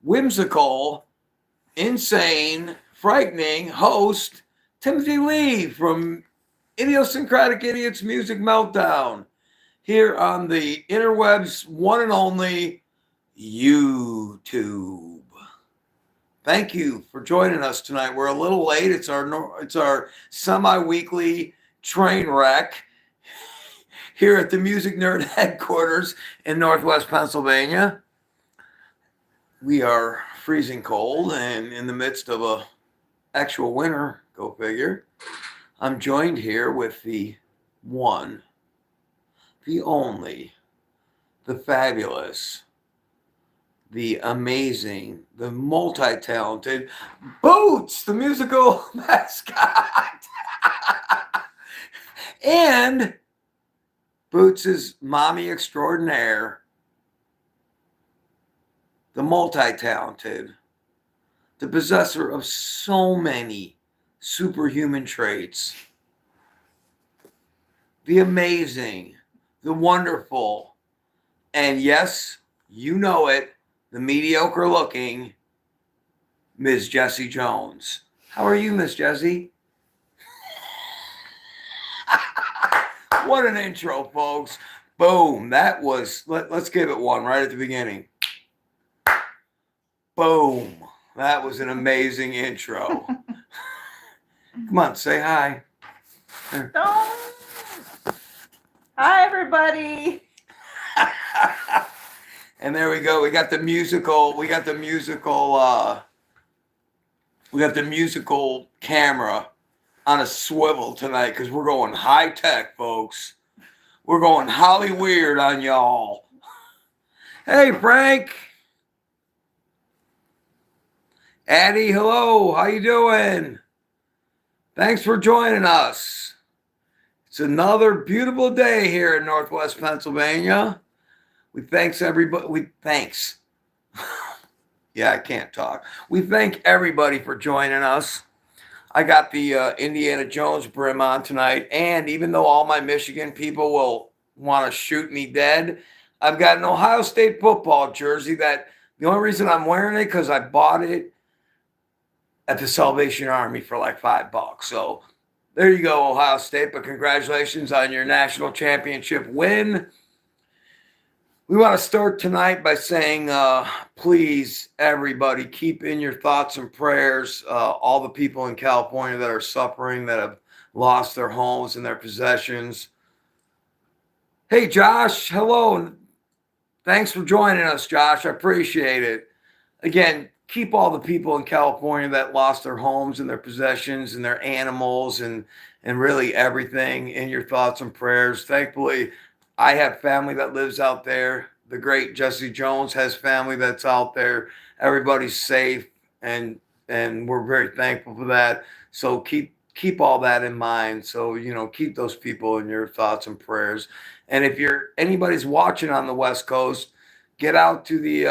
whimsical, insane, frightening host, Timothy Lee from Idiosyncratic Idiots Music Meltdown, here on the interwebs one and only YouTube. Thank you for joining us tonight. We're a little late. It's our semi-weekly train wreck here at the Music Nerd headquarters in Northwest Pennsylvania. We are freezing cold and in the midst of a actual winter, go figure. I'm joined here with the one, the only, the fabulous, the amazing, the multi-talented Boots, the musical mascot. And Boots' mommy extraordinaire, the multi-talented, the possessor of so many superhuman traits, the amazing, the wonderful, and yes, you know it, the mediocre looking Ms. Jesy Jones. How are you, Miss Jesy? What an intro, folks. Boom. That was, let's give it one right at the beginning. Boom. That was an amazing intro. Come on, say hi. Hi, everybody. And there we go. We got the musical camera on a swivel tonight because we're going high tech, folks. We're going Holly weird on y'all. Hey, Frank. Addie, hello. How you doing? Thanks for joining us. It's another beautiful day here in Northwest Pennsylvania. We thanks everybody. Yeah, I can't talk. We thank everybody for joining us. I got the Indiana Jones brim on tonight, and even though all my Michigan people will want to shoot me dead, I've got an Ohio State football jersey that the only reason I'm wearing it because I bought it at the Salvation Army for like $5. So there you go, Ohio State. But congratulations on your national championship win. We want to start tonight by saying, please, everybody, keep in your thoughts and prayers all the people in California that are suffering, that have lost their homes and their possessions. Hey, Josh, hello. Thanks for joining us, Josh. I appreciate it. Again, keep all the people in California that lost their homes and their possessions and their animals and really everything in your thoughts and prayers. Thankfully, I have family that lives out there. The great Jesy Jones has family that's out there. Everybody's safe, and we're very thankful for that. So keep all that in mind. So, keep those people in your thoughts and prayers. And if anybody's watching on the West Coast, get out to the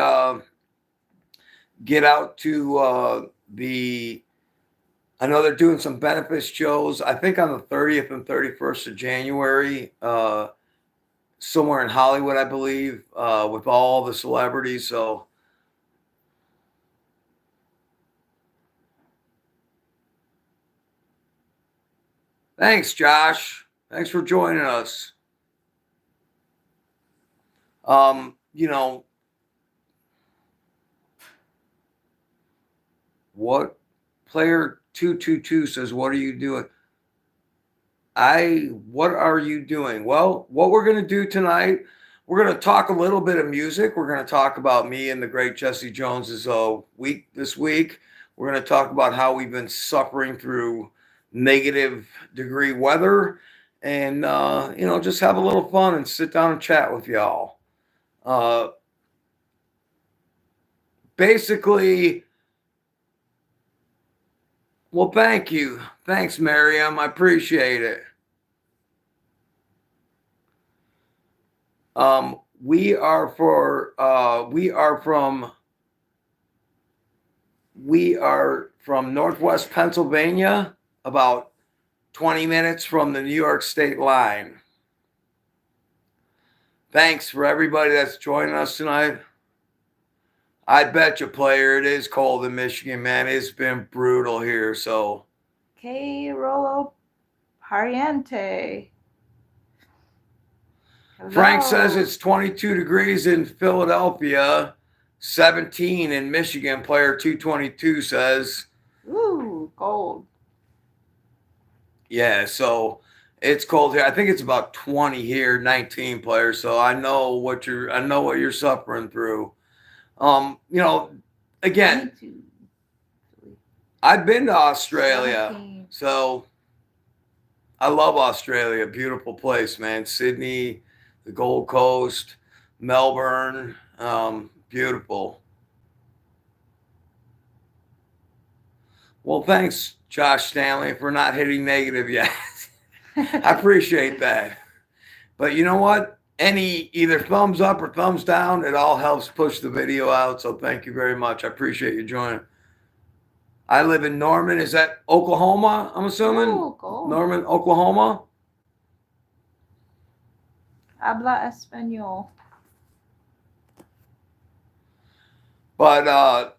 I know they're doing some benefit shows, I think on the 30th and 31st of January, somewhere in Hollywood, I believe, with all the celebrities. So thanks, Josh. Thanks for joining us. What player 222 says, what are you doing? What are you doing? Well, what we're going to do tonight, we're going to talk a little bit of music. We're going to talk about me and the great Jesy Jones's week this week. We're going to talk about how we've been suffering through negative degree weather and, just have a little fun and sit down and chat with y'all. Basically, well, thank you. Thanks, Miriam. I appreciate it. We are from Northwest Pennsylvania, about 20 minutes from the New York State line. Thanks for everybody that's joining us tonight. I bet you, player, it is cold in Michigan, man. It's been brutal here. So, K. Rolo Pariente. Frank says Hello. it's 22 degrees in Philadelphia, 17 in Michigan. Player 222 says, Ooh, cold. yeah, so it's cold here. I think it's about 20 here, 19 players. So I know what you're suffering through. Again, 22. I've been to Australia, 17. so I love Australia. Beautiful place, man. Sydney, the Gold Coast, Melbourne, beautiful. Well, thanks, Josh Stanley, for not hitting negative yet. I appreciate that. But you know what? Any either thumbs up or thumbs down, it all helps push the video out. So thank you very much. I appreciate you joining. I live in Norman. Is that Oklahoma, I'm assuming? Ooh, cold. Norman, Oklahoma? Habla español. But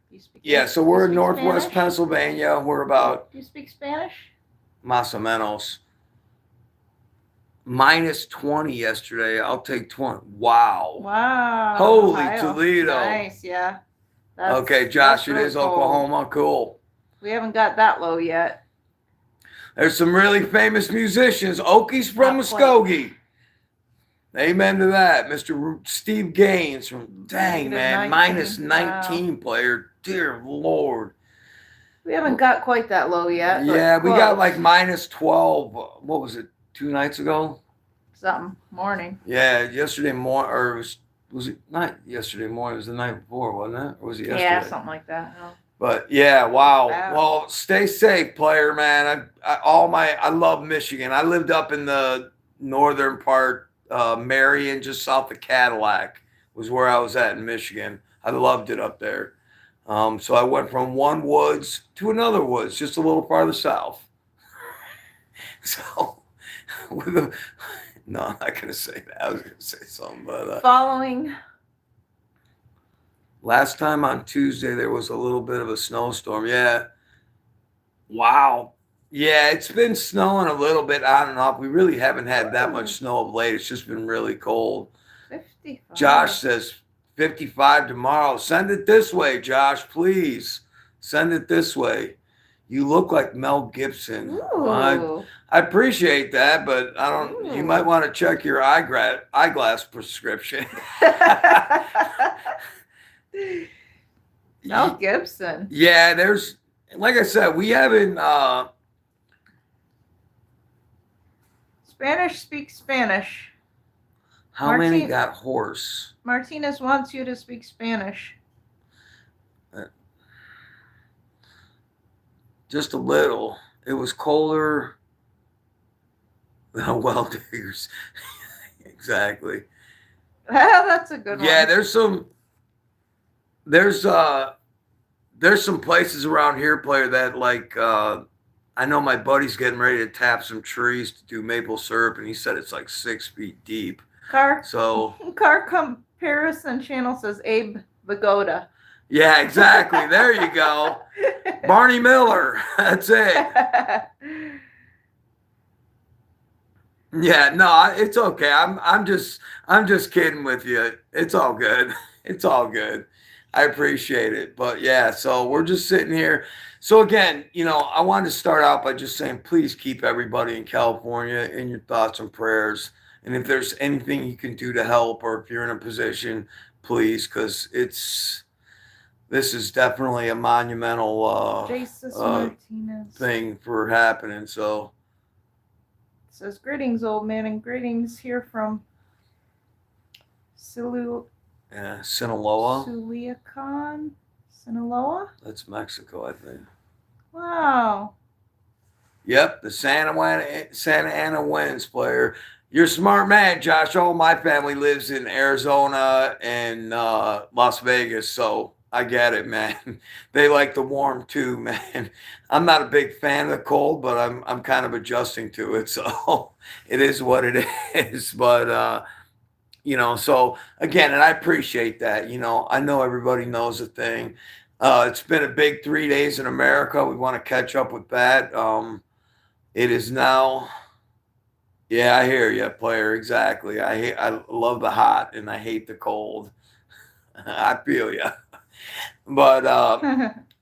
You speak yeah, so we're in you speak Northwest Spanish? Pennsylvania. We're about Do you speak Spanish? más o menos. Minus 20 yesterday. I'll take 20. Wow. Wow. Holy Ohio. Toledo. Nice, yeah. Okay, Josh, it really is cold. Oklahoma. Cool. We haven't got that low yet. There's some really famous musicians. Okies from Not quite. Muskogee. Amen to that. Mr. Steve Gaines from, dang, man, 19. minus 19 player. Dear Lord. We haven't got quite that low yet. but Yeah, we got close. like minus 12. What was it, 2 nights ago? something morning. Yeah, yesterday morning, or was it not yesterday morning? It was the night before, wasn't it? Or was it yesterday? Yeah, something like that. No. But yeah, wow. Wow. Well, stay safe, player, man. I love Michigan. I lived up in the northern part, Marion, just south of Cadillac, was where I was at in Michigan. I loved it up there. So I went from one woods to another woods, just a little farther south. So, no, I'm not gonna say that. I was gonna say something, but Following. last time on Tuesday, there was a little bit of a snowstorm. Yeah. Wow. Yeah, it's been snowing a little bit on and off. We really haven't had that much snow of late. It's just been really cold. 55. Josh says 55 tomorrow. Send it this way, Josh, please. Send it this way. You look like Mel Gibson. Ooh. I appreciate that, but I don't. You might want to check your eyeglass prescription. Mel Gibson. Yeah, there's, like I said, we haven't. Spanish speaks Spanish. How many got horse? Martinez wants you to speak Spanish. Just a little. It was colder than well diggers. Exactly. Well, that's a good one. Yeah, there's some places around here, player, that like I know my buddy's getting ready to tap some trees to do maple syrup, and he said it's like 6 feet deep. Car comparison channel says Abe Vigoda. Yeah, exactly. There you go. Barney Miller. That's it. Yeah, no, it's okay. I'm just kidding with you. It's all good. It's all good. I appreciate it. But yeah, so we're just sitting here. So again, I wanted to start out by just saying, please keep everybody in California in your thoughts and prayers. And if there's anything you can do to help, or if you're in a position, please, because this is definitely a monumental thing for happening. So it says, greetings, old man, and greetings here from Sinaloa. Culiacan. Sinaloa? That's Mexico, I think. Wow. Yep, the Santa Ana Winds, player. You're a smart man, Josh. All my family lives in Arizona and Las Vegas, so I get it, man. They like the warm too, man. I'm not a big fan of the cold, but I'm kind of adjusting to it, so it is what it is. But So again, and I appreciate that. I know everybody knows the thing. It's been a big 3 days in America. We want to catch up with that. It is now. Yeah, I hear you, player. Exactly. I love the hot and I hate the cold. I feel you. But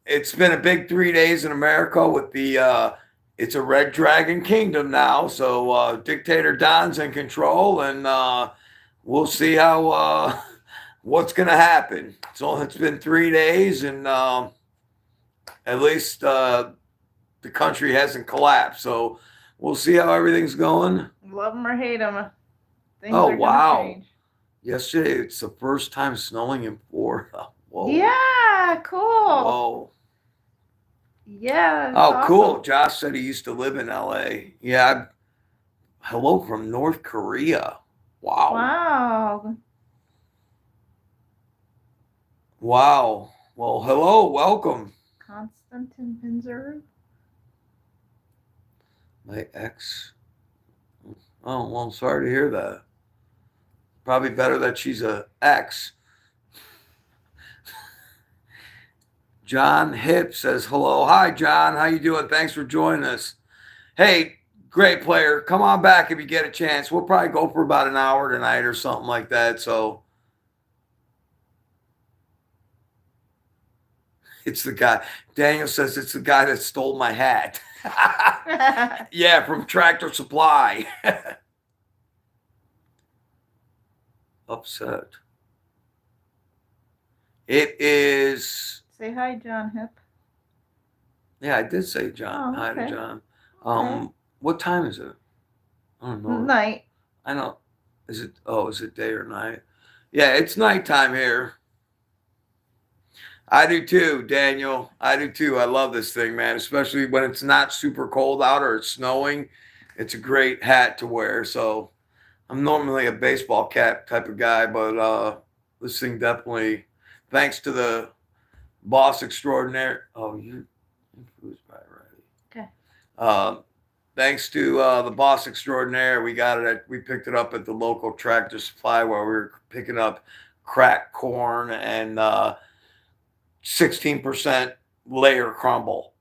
it's been a big 3 days in America with it's a Red Dragon Kingdom now. So Dictator Don's in control, and we'll see how what's going to happen. So it's been 3 days, and at least the country hasn't collapsed. So we'll see how everything's going. Love them or hate them, things Oh, are gonna wow. change. Yesterday, it's the first time snowing in Florida. Whoa. Yeah, cool. Whoa. Yeah. Oh, Awesome. cool. Josh said he used to live in LA. Yeah. Hello from North Korea. Wow. Wow. Wow. Well, hello. Welcome. Konstantin Pinzer. My ex. Oh, well, I'm sorry to hear that. Probably better that she's a ex. John Hip says hello. Hi, John. How you doing? Thanks for joining us. Hey, great player. Come on back if you get a chance. We'll probably go for about an hour tonight or something like that. So it's the guy. Daniel says it's the guy that stole my hat. Yeah, from Tractor Supply. Upset. It is. Say hi, John Hip. Yeah, I did say John. Oh, Hi okay. to John. Okay. What time is it? I don't know. Night. I know. Is it day or night? Yeah, it's nighttime here. I do too, Daniel. I do too. I love this thing, man, especially when it's not super cold out or it's snowing. It's a great hat to wear. So I'm normally a baseball cap type of guy, but this thing definitely, thanks to the boss extraordinaire. Oh, you infused by already. Okay. Thanks to the boss extraordinaire, we picked it up at the local Tractor Supply where we were picking up cracked corn and 16% layer crumble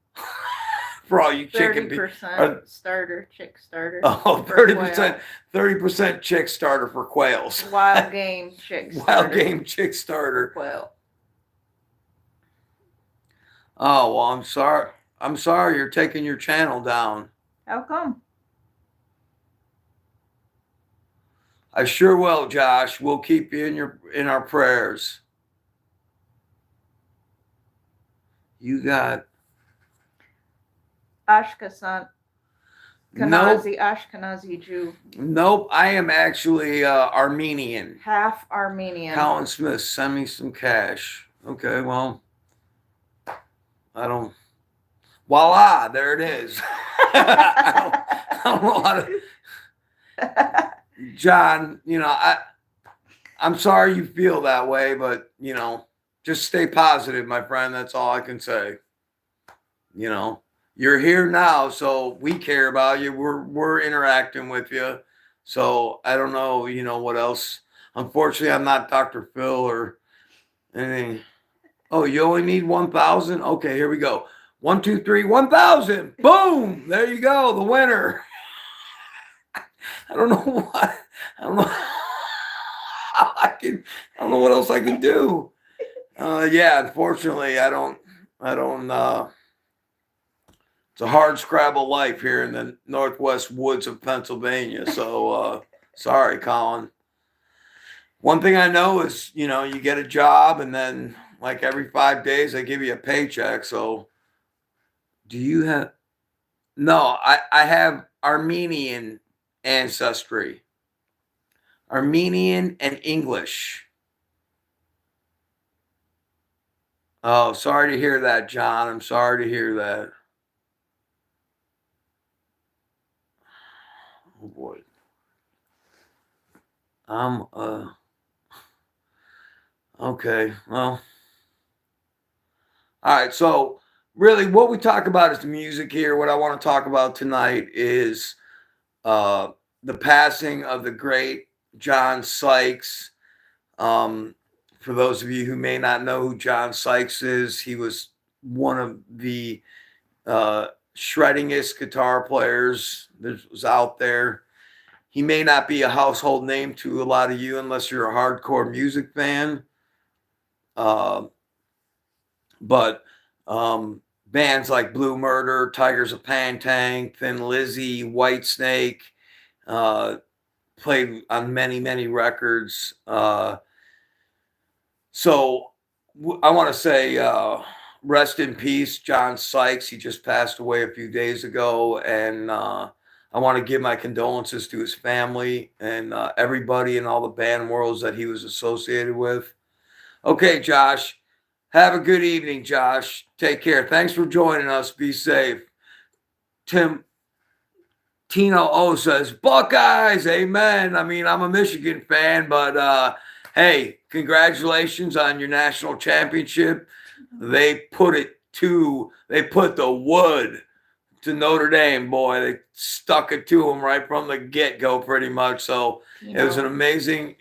for all you chicken people. 30% starter, chick starter. Oh, 30% chick starter for quails. Wild game chick starter. Wild game chick starter. Quail. Oh, well, I'm sorry. I'm sorry you're taking your channel down. How come? I sure will, Josh. We'll keep you in our prayers. You got Ashkenazi, nope. Ashkenazi Jew. Nope, I am actually Armenian. Half Armenian. Colin Smith, send me some cash. Okay, well, I don't. Voila, there it is. I don't know how to. John, I'm sorry you feel that way, but just stay positive, my friend. That's all I can say. You're here now, so we care about you. We're interacting with you. So I don't know, what else. Unfortunately, I'm not Dr. Phil or anything. Oh, you only need 1,000? Okay, here we go. 1, 2, 3, 1,000. Boom! There you go, the winner. I don't know what. I don't know how I don't know what else I can do. Yeah, unfortunately, I don't. It's a hard scrabble life here in the northwest woods of Pennsylvania. So sorry, Colin. One thing I know is, you get a job and then like every 5 days they give you a paycheck. So do you have? No, I have Armenian ancestry. Armenian and English. Oh, sorry to hear that, John. I'm sorry to hear that. Oh boy. Okay. Well. All right. So really what we talk about is the music here. What I want to talk about tonight is the passing of the great John Sykes. For those of you who may not know who John Sykes is, he was one of the shreddingest guitar players that was out there. He may not be a household name to a lot of you unless you're a hardcore music fan. But bands like Blue Murder, Tigers of Pantang, Thin Lizzy, Whitesnake, played on many, many records. So I want to say rest in peace, John Sykes. He just passed away a few days ago. And I want to give my condolences to his family and everybody in all the band worlds that he was associated with. Okay, Josh. Have a good evening, Josh. Take care. Thanks for joining us. Be safe. Tino O says, Buckeyes, amen. I mean, I'm a Michigan fan, but hey, congratulations on your national championship. They put the wood to Notre Dame, boy. They stuck it to them right from the get-go pretty much. So it was amazing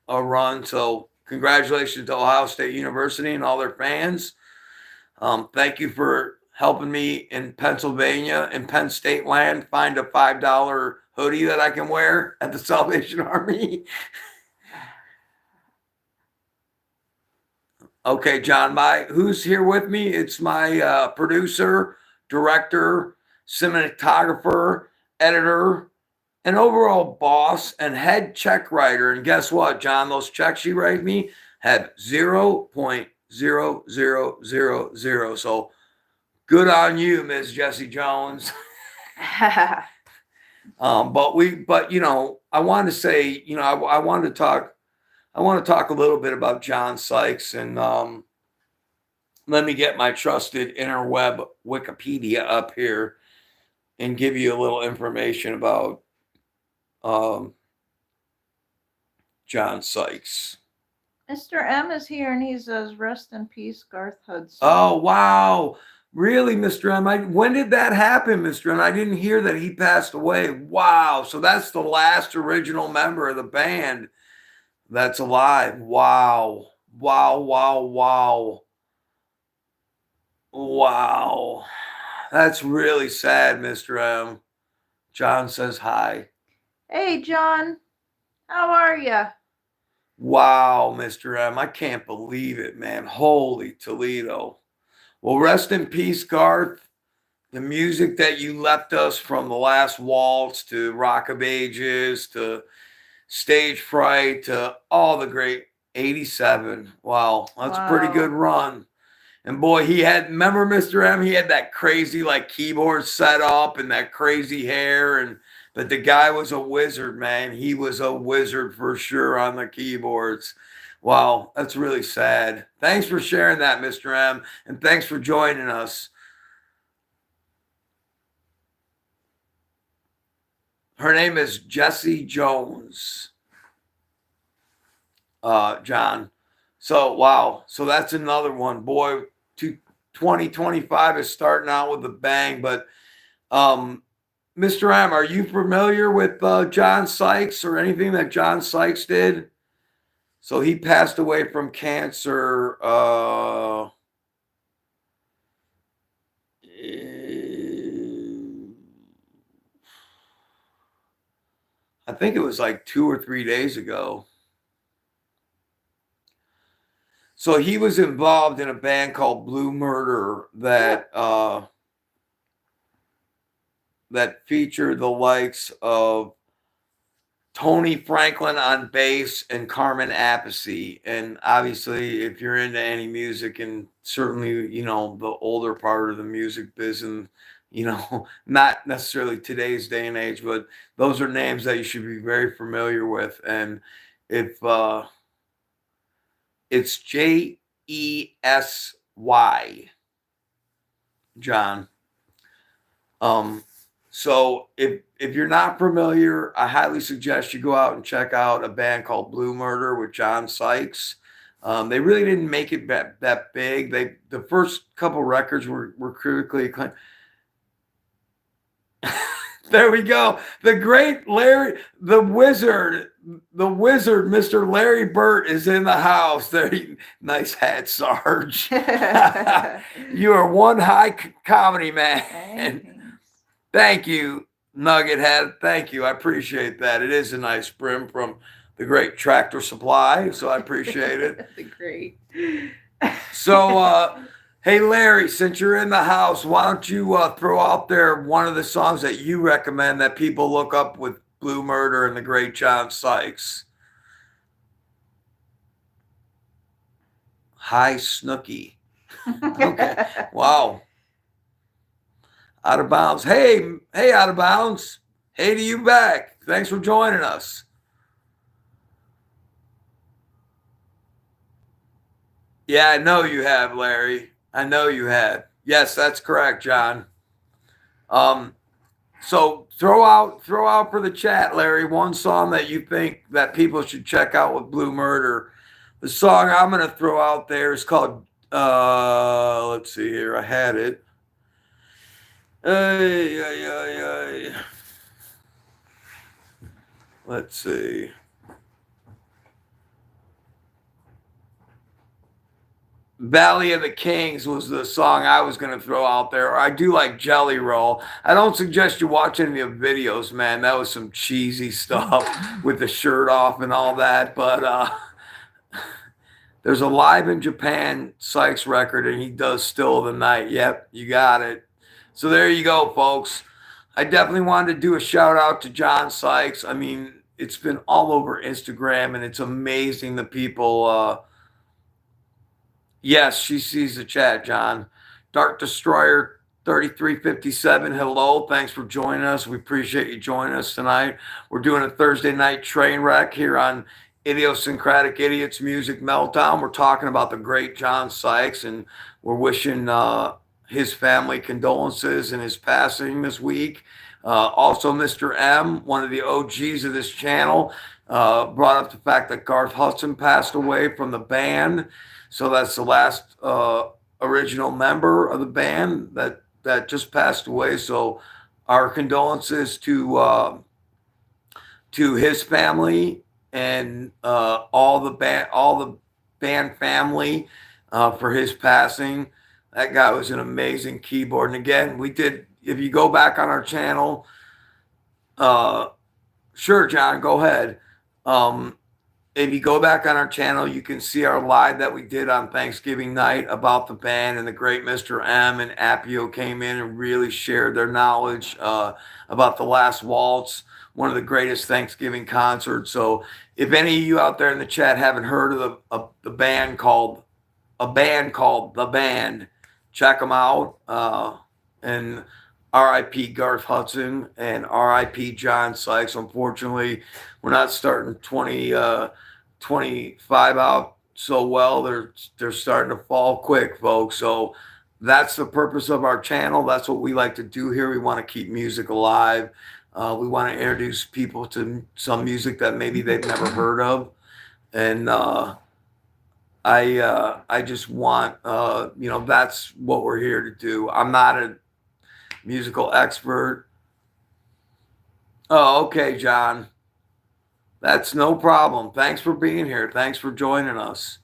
a run. So congratulations to Ohio State University and all their fans. Thank you for helping me in Pennsylvania and Penn State land find a $5 hoodie that I can wear at the Salvation Army. Okay, John, who's here with me? It's my producer, director, cinematographer, editor, an overall boss and head check writer. And guess what, John? Those checks she writes me have 0.0000. So good on you, Ms. Jesy Jones. But you know, I wanted to say, you know, I want to talk a little bit about John Sykes, and let me get my trusted interweb Wikipedia up here and give you a little information about John Sykes. Mr. M is here and he says, rest in peace, Garth Hudson. Oh, wow. Really, Mr. M? When did that happen, Mr. M? I didn't hear that he passed away. Wow. So that's the last original member of the band that's alive. Wow. Wow, wow, wow. Wow. That's really sad, Mr. M. John says hi. Hey, John. How are you? Wow, Mr. M. I can't believe it, man. Holy Toledo. Well, rest in peace, Garth. The music that you left us, from The Last Waltz to Rock of Ages to Stage Fright to all the great 87. Wow, that's a pretty good run. And boy, remember Mr. M, he had that crazy like keyboard set up and that crazy hair, but the guy was a wizard, man. He was a wizard for sure on the keyboards. Wow, that's really sad. Thanks for sharing that, Mr. M, and thanks for joining us. Her name is Jesy Jones. John. So, wow. So that's another one. Boy, 2025 is starting out with a bang. But Mr. M, are you familiar with John Sykes or anything that John Sykes did? So he passed away from cancer. I think it was like 2 or 3 days ago. So he was involved in a band called Blue Murder that featured the likes of Tony Franklin on bass and Carmen Appice. And obviously, if you're into any music, and certainly, you know, the older part of the music business, you know, not necessarily today's day and age, but those are names that you should be very familiar with. And if it's Jesy, John. So if you're not familiar, I highly suggest you go out and check out a band called Blue Murder with John Sykes. They really didn't make it that big. The first couple records were critically acclaimed. There we go. The great Larry, the wizard, Mr. Larry Burt is in the house. There, nice hat, Sarge. You are one high comedy man. Thank you, Nugget Head. Thank you. I appreciate that. It is a nice brim from the great Tractor Supply, so I appreciate it. The great. So, hey, Larry, since you're in the house, why don't you throw out there one of the songs that you recommend that people look up with Blue Murder and the great John Sykes? Hi, Snooky. Okay. Wow. Out of Bounds. Hey, Out of Bounds. Hey to you back. Thanks for joining us. Yeah, I know you have, Larry. I know you had. Yes, that's correct, John. So throw out for the chat, Larry, one song that you think that people should check out with Blue Murder. The song I'm gonna throw out there is called let's see here. I had it. Let's see. Valley of the Kings was the song I was going to throw out there. I do like Jelly Roll. I don't suggest you watch any of the videos, man. That was some cheesy stuff with the shirt off and all that. But there's a Live in Japan Sykes record, and he does Still of the Night. Yep, you got it. So there you go, folks. I definitely wanted to do a shout out to John Sykes. I mean, it's been all over Instagram, and it's amazing the people... Yes, she sees the chat, John. Dark Destroyer 3357, hello. Thanks for joining us. We appreciate you joining us tonight. We're doing a Thursday night train wreck here on Idiosyncratic Idiots Music Meltdown. We're talking about the great John Sykes, and we're wishing his family condolences in his passing this week. Also, Mr. M, one of the OGs of this channel, brought up the fact that Garth Hudson passed away from the band. So that's the last original member of the band that just passed away. So our condolences to his family and all the band family for his passing. That guy was an amazing keyboard. And again, if you go back on our channel, sure, John, go ahead. If you go back on our channel, you can see our live that we did on Thanksgiving night about the band, and the great Mr. M and Appio came in and really shared their knowledge about The Last Waltz, one of the greatest Thanksgiving concerts. So if any of you out there in the chat haven't heard of the band called The Band, check them out. And R.I.P. Garth Hudson and R.I.P. John Sykes. Unfortunately, we're not starting 2025 out so well. They're starting to fall quick, folks. So that's the purpose of our channel. That's what we like to do here. We want to keep music alive. We want to introduce people to some music that maybe they've never heard of. And I just want, that's what we're here to do. I'm not a musical expert. Oh, okay, John. That's no problem. Thanks for being here. Thanks for joining us.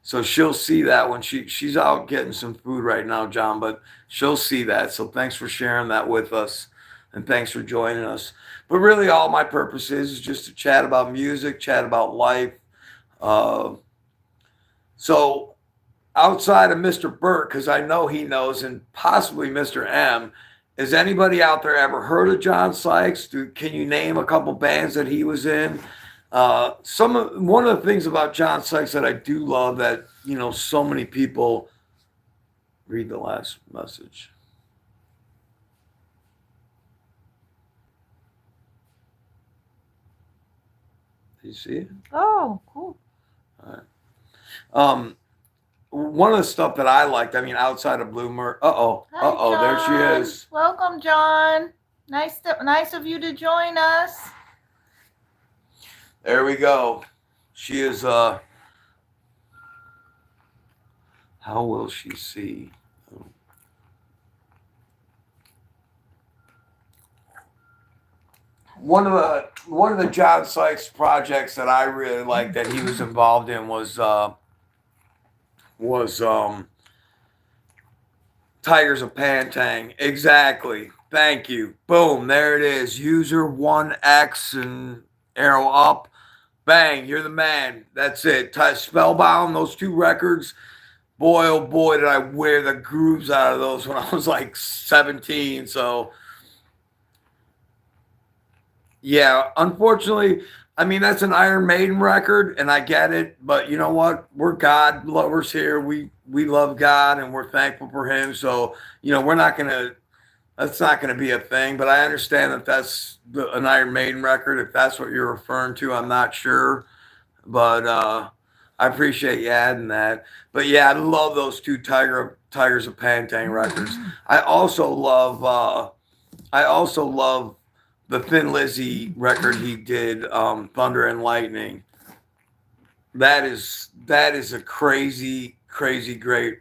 So she'll see that when she's out getting some food right now, John, but she'll see that. So thanks for sharing that with us, and thanks for joining us. But really all my purpose is just to chat about music, chat about life. So outside of Mr. Burke, because I know he knows, and possibly Mr. M, has anybody out there ever heard of John Sykes? Can you name a couple bands that he was in? One of the things about John Sykes that I do love that, so many people read the last message. Do you see it? Oh, cool. All right. One of the stuff that I liked, outside of Bloomer. Hi, there she is. Welcome, John. Nice of you to join us. There we go. She is. How will she see? one of the John Sykes projects that I really liked that he was involved in was Tigers of Pantang. Exactly. Thank you. Boom. There it is. User 1X and arrow up. Bang. You're the man. That's it. Spellbound, those two records. Boy, oh boy, did I wear the grooves out of those when I was like 17. So, yeah, unfortunately, I mean, that's an Iron Maiden record, and I get it. But you know what? We're God lovers here. We love God, and we're thankful for Him. So, we're not going to that's not going to be a thing, but I understand that that's an Iron Maiden record. If that's what you're referring to, I'm not sure, but I appreciate you adding that. But yeah, I love those two Tigers of Pantang records. I also love the Thin Lizzy record he did, Thunder and Lightning. That is a crazy, crazy great.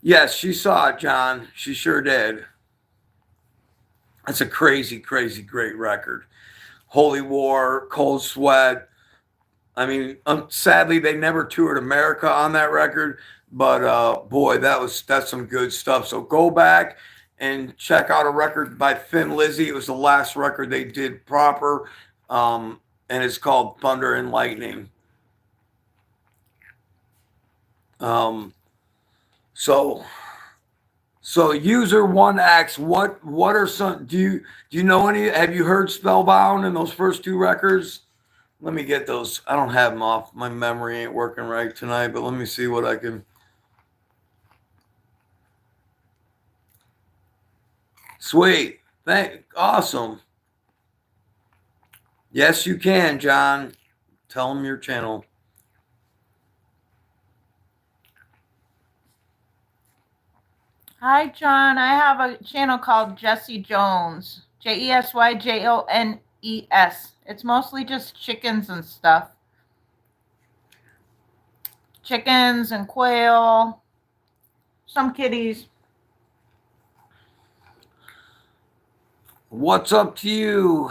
Yes, she saw it, John. She sure did. That's a crazy, crazy great record. Holy War, Cold Sweat. I mean, sadly, they never toured America on that record, but boy, that's some good stuff. So go back and check out a record by Thin Lizzy. It was the last record they did proper, and it's called Thunder and Lightning. So user 1X, what are some? Do you know any? Have you heard Spellbound in those first two records? Let me get those. I don't have them off. My memory ain't working right tonight, but let me see what I can. Sweet. Awesome. Yes, you can, John. Tell them your channel. Hi, John. I have a channel called Jesy Jones. JesyJones. It's mostly just chickens and stuff. Chickens and quail. Some kitties. What's up to you,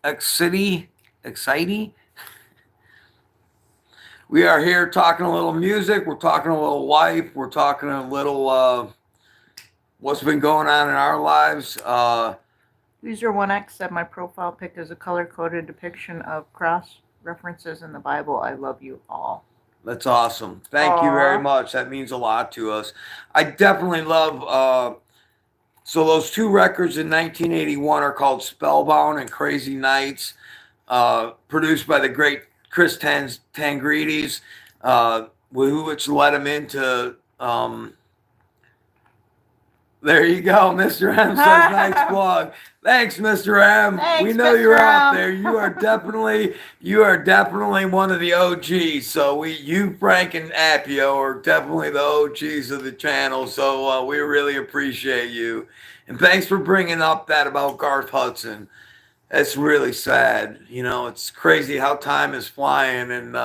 Exciting? We are here talking a little music. We're talking a little life. We're talking a little what's been going on in our lives. User 1X said my profile pic is a color-coded depiction of cross references in the Bible. I love you all. That's awesome. Thank you very much. That means a lot to us. I definitely love. So those two records in 1981 are called Spellbound and Crazy Nights, produced by the great Chris Tangrides, which led him into. There you go, Mr. M says nice plug. Thanks, Mr. M. Thanks, we know Mr. you're out M. there. You are definitely one of the OGs. So you, Frank, and Appio are definitely the OGs of the channel. So we really appreciate you, and thanks for bringing up that about Garth Hudson. That's really sad. It's crazy how time is flying, and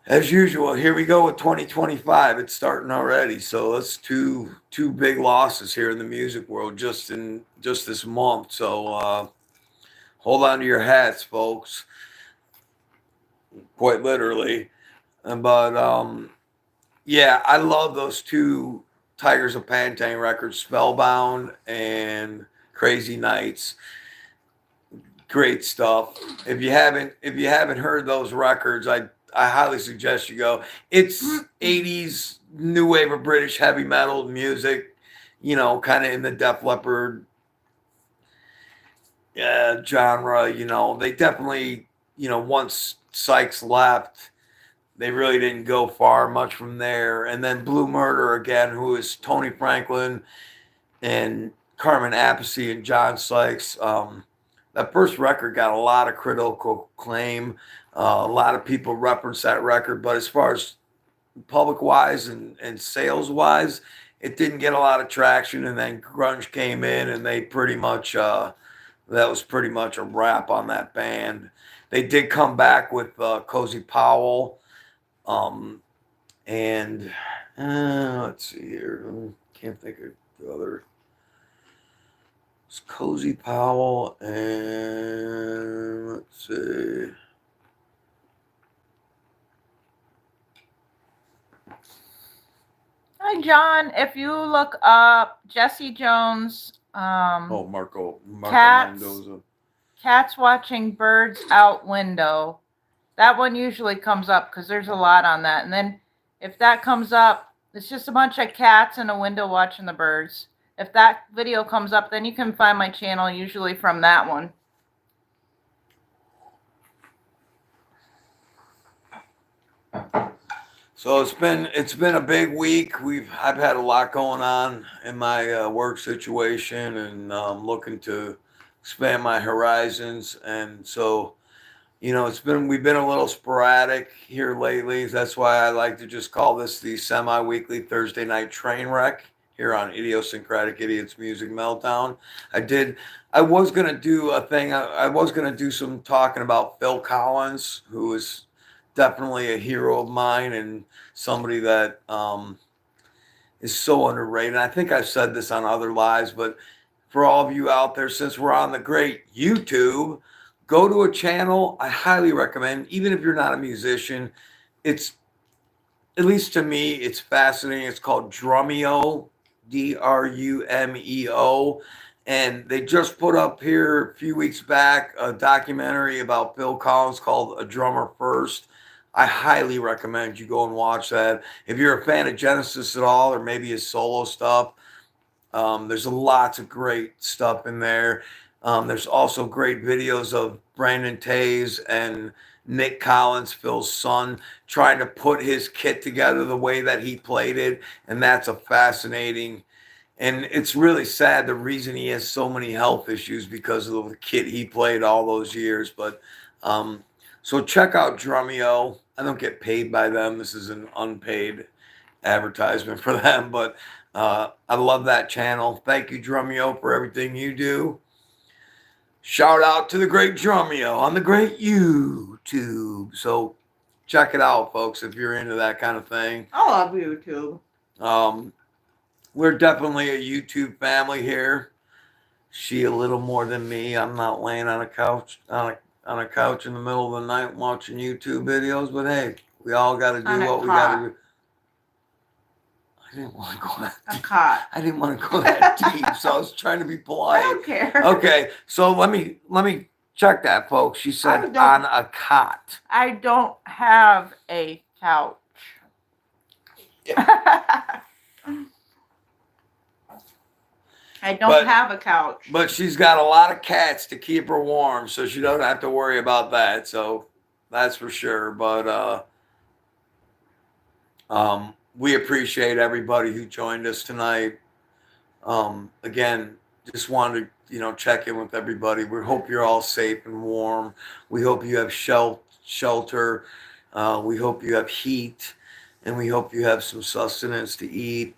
as usual, here we go with 2025. It's starting already. So that's two big losses here in the music world just this month. So hold on to your hats, folks. Quite literally. But yeah, I love those two Tigers of Pantang records, Spellbound and Crazy Nights. Great stuff. If you haven't heard those records, I highly suggest you go. It's 80s new wave of British heavy metal music, kind of in the Def Leppard genre. They definitely, once Sykes left, they really didn't go far much from there. And then Blue Murder again, who is Tony Franklin and Carmen Appice and John Sykes. That first record got a lot of critical acclaim. A lot of people reference that record, but as far as public-wise and sales-wise, it didn't get a lot of traction. And then grunge came in, and they pretty much that was pretty much a wrap on that band. They did come back with Cozy Powell, and let's see here. Can't think of the other. It's Cozy Powell and let's see. Hi, John. If you look up Jesy Jones, Marco cats, Mendoza. cats watching birds out window. That one usually comes up because there's a lot on that. And then if that comes up, it's just a bunch of cats in a window watching the birds. If that video comes up, then you can find my channel usually from that one. So it's been a big week. I've had a lot going on in my work situation, and looking to expand my horizons. And so, we've been a little sporadic here lately. That's why I like to just call this the semi-weekly Thursday night train wreck here on Idiosyncratic Idiots Music Meltdown. I was gonna do a thing. I was gonna do some talking about Phil Collins, who is definitely a hero of mine and somebody that is so underrated. And I think I've said this on other lives, but for all of you out there, since we're on the great YouTube, go to a channel I highly recommend, even if you're not a musician. It's, at least to me, it's fascinating. It's called Drumeo, Drumeo. And they just put up here a few weeks back a documentary about Phil Collins called A Drummer First. I highly recommend you go and watch that. If you're a fan of Genesis at all, or maybe his solo stuff, there's lots of great stuff in there. There's also great videos of Brandon Tays and Nick Collins, Phil's son, trying to put his kit together the way that he played it. And that's a fascinating, and it's really sad the reason he has so many health issues because of the kit he played all those years. But so check out Drumeo. I don't get paid by them. This is an unpaid advertisement for them, but I love that channel. Thank you, Drumeo, for everything you do. Shout out to the great Drumeo on the great YouTube. So check it out, folks, if you're into that kind of thing. I love YouTube. We're definitely a YouTube family here. She a little more than me. I'm not laying on a couch on a couch in the middle of the night watching YouTube videos, but hey, we all got to do what we got to do. I didn't want to go that deep. I didn't want to go that deep, so I was trying to be polite. I don't care. Okay, so let me check that, folks. She said on a cot. I don't have a couch. I don't have a couch. But she's got a lot of cats to keep her warm, so she doesn't have to worry about that. So that's for sure. But we appreciate everybody who joined us tonight. Again, just wanted to check in with everybody. We hope you're all safe and warm. We hope you have shelter. We hope you have heat, and we hope you have some sustenance to eat.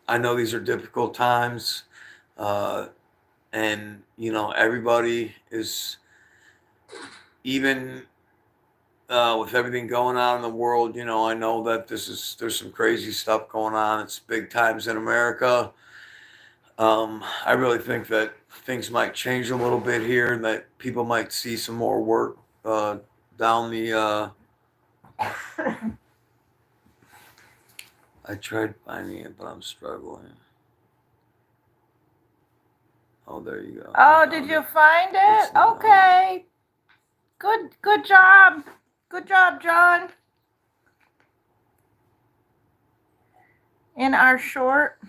I know these are difficult times, and everybody is, even with everything going on in the world. I know that there's some crazy stuff going on. It's big times in America. I really think that things might change a little bit here, and that people might see some more work down the. I tried finding it, but I'm struggling. Oh, there you go. Oh, did you find it? Okay. Good job. Good job, John. In our short.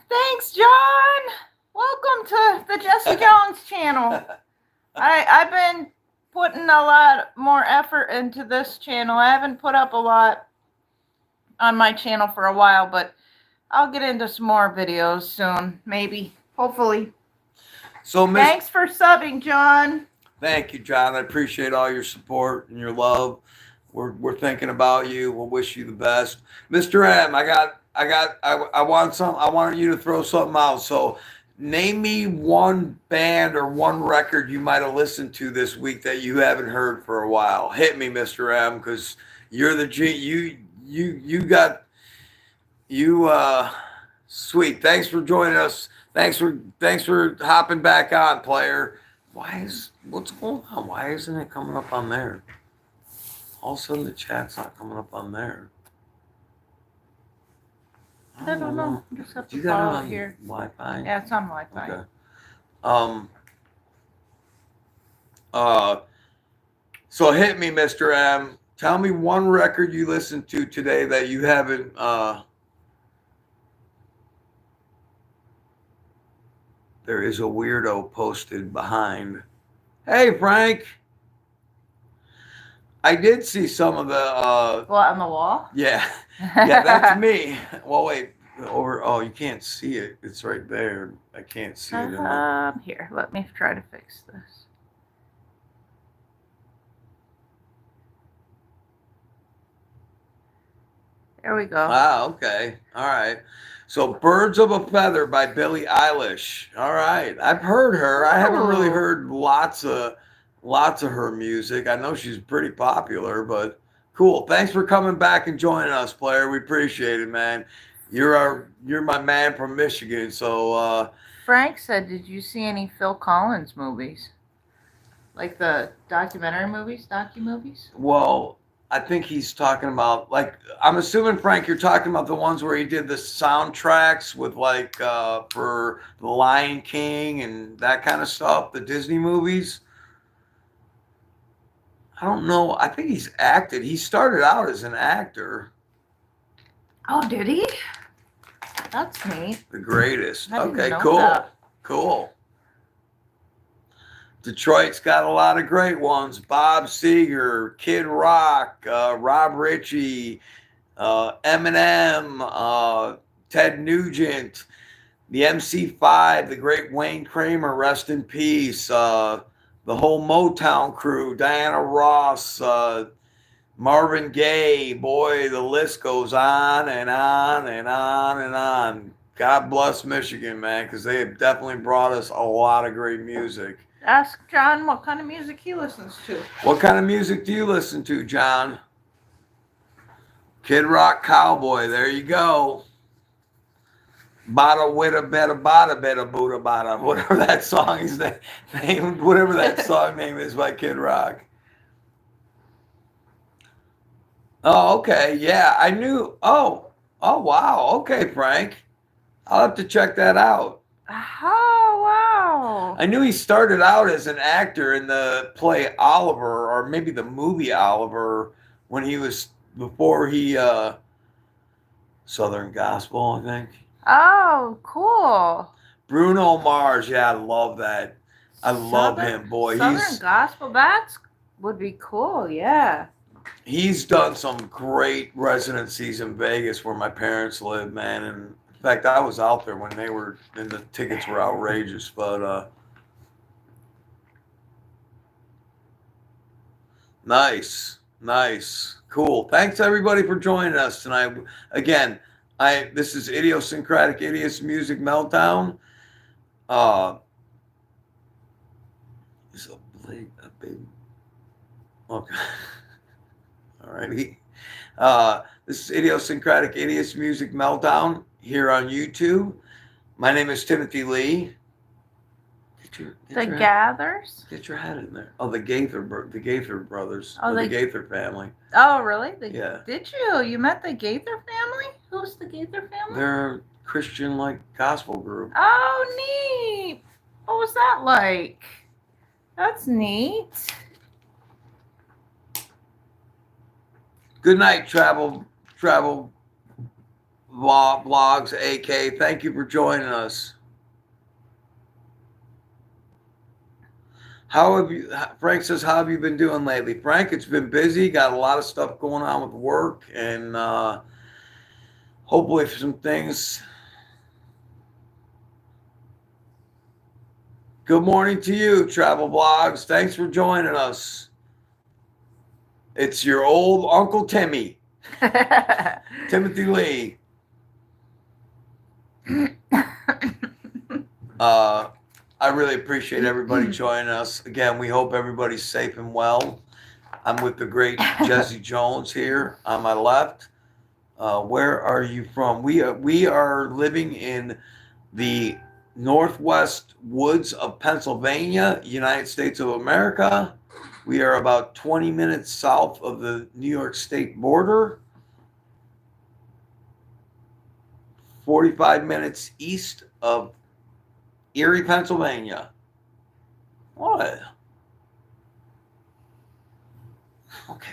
Thanks, John. Welcome to the Jesy Jones channel. I've been putting a lot more effort into this channel. I haven't put up a lot on my channel for a while, but I'll get into some more videos soon, maybe, hopefully. So, thanks for subbing, John. Thank you, John. I appreciate all your support and your love. We're thinking about you. We'll wish you the best, Mr. M. I wanted you to throw something out. So, name me one band or one record you might have listened to this week that you haven't heard for a while. Hit me, Mr. M, because you're the G. You Sweet. Thanks for joining us. Thanks for hopping back on, player. What's going on? Why isn't it coming up on there? All of a sudden the chat's not coming up on there. I don't know. Just have to You got it follow on here. Wi-Fi? Yeah, it's on Wi-Fi. Okay. So hit me, Mr. M. Tell me one record you listened to today that you haven't there is a weirdo posted behind. Hey, Frank. I did see some of the What, on the wall? Yeah. Yeah, that's me. Well, wait. Oh, you can't see it. It's right there. I can't see it. Here, let me try to fix this. There we go. Ah, okay. All right. So Birds of a Feather by Billie Eilish. All right. I've heard her. I haven't really heard lots of her music. I know she's pretty popular, but cool. Thanks for coming back and joining us, player. We appreciate it, man. You're my man from Michigan. So Frank said, did you see any Phil Collins movies? Like the documentary movies, docu-movies? Well, I think he's talking about, like, I'm assuming, Frank, you're talking about the ones where he did the soundtracks with, like, for The Lion King and that kind of stuff, the Disney movies. I don't know. I think he's acted. He started out as an actor. Oh, did he? That's neat. The greatest. I didn't Okay, know cool. that. Cool. Detroit's got a lot of great ones. Bob Seger, Kid Rock, Rob Ritchie, Eminem, Ted Nugent, the MC5, the great Wayne Kramer, rest in peace. The whole Motown crew, Diana Ross, Marvin Gaye. Boy, the list goes on and on and on and on. God bless Michigan, man, because they have definitely brought us a lot of great music. Ask John what kind of music he listens to. What kind of music do you listen to, John? Kid Rock Cowboy, there you go. Bada witta betta bada betta buddha bada, whatever that song is name, whatever that song name is by Kid Rock. Oh, okay, yeah, I knew. Oh, wow, okay, Frank, I'll have to check that out. Oh, wow. I knew he started out as an actor in the play Oliver, or maybe the movie Oliver, when he was, before he, Southern Gospel, I think. Oh, cool. Bruno Mars, yeah, I love that. I love him, boy. Southern Gospel, that would be cool, yeah. He's done some great residencies in Vegas where my parents live, man, and in fact, I was out there when they were, and the tickets were outrageous, but nice, cool. Thanks everybody for joining us tonight. Again, this is Idiosyncratic Idiots Music Meltdown. It's a big. Okay. Alrighty. This is Idiosyncratic Idiots Music Meltdown here on YouTube. My name is Timothy Lee. Gathers? Get your head in there. Oh, the Gaither brothers. Oh, the Gaither family. Oh, really? Yeah. Did you? You met the Gaither family? Who's the Gaither family? They're a Christian, like, gospel group. Oh, neat. What was that like? That's neat. Good night, travel vlogs, AK. Thank you for joining us. Frank says, how have you been doing lately? Frank, it's been busy. Got a lot of stuff going on with work, and hopefully some things. Good morning to you, Travel Vlogs. Thanks for joining us. It's your old Uncle Timmy, Timothy Lee. I really appreciate everybody joining us. Again, we hope everybody's safe and well. I'm with the great Jesy Jones here on my left. Where are you from? We are living in the northwest woods of Pennsylvania, United States of America. We are about 20 minutes south of the New York State border, 45 minutes east of Erie, Pennsylvania. What? Okay.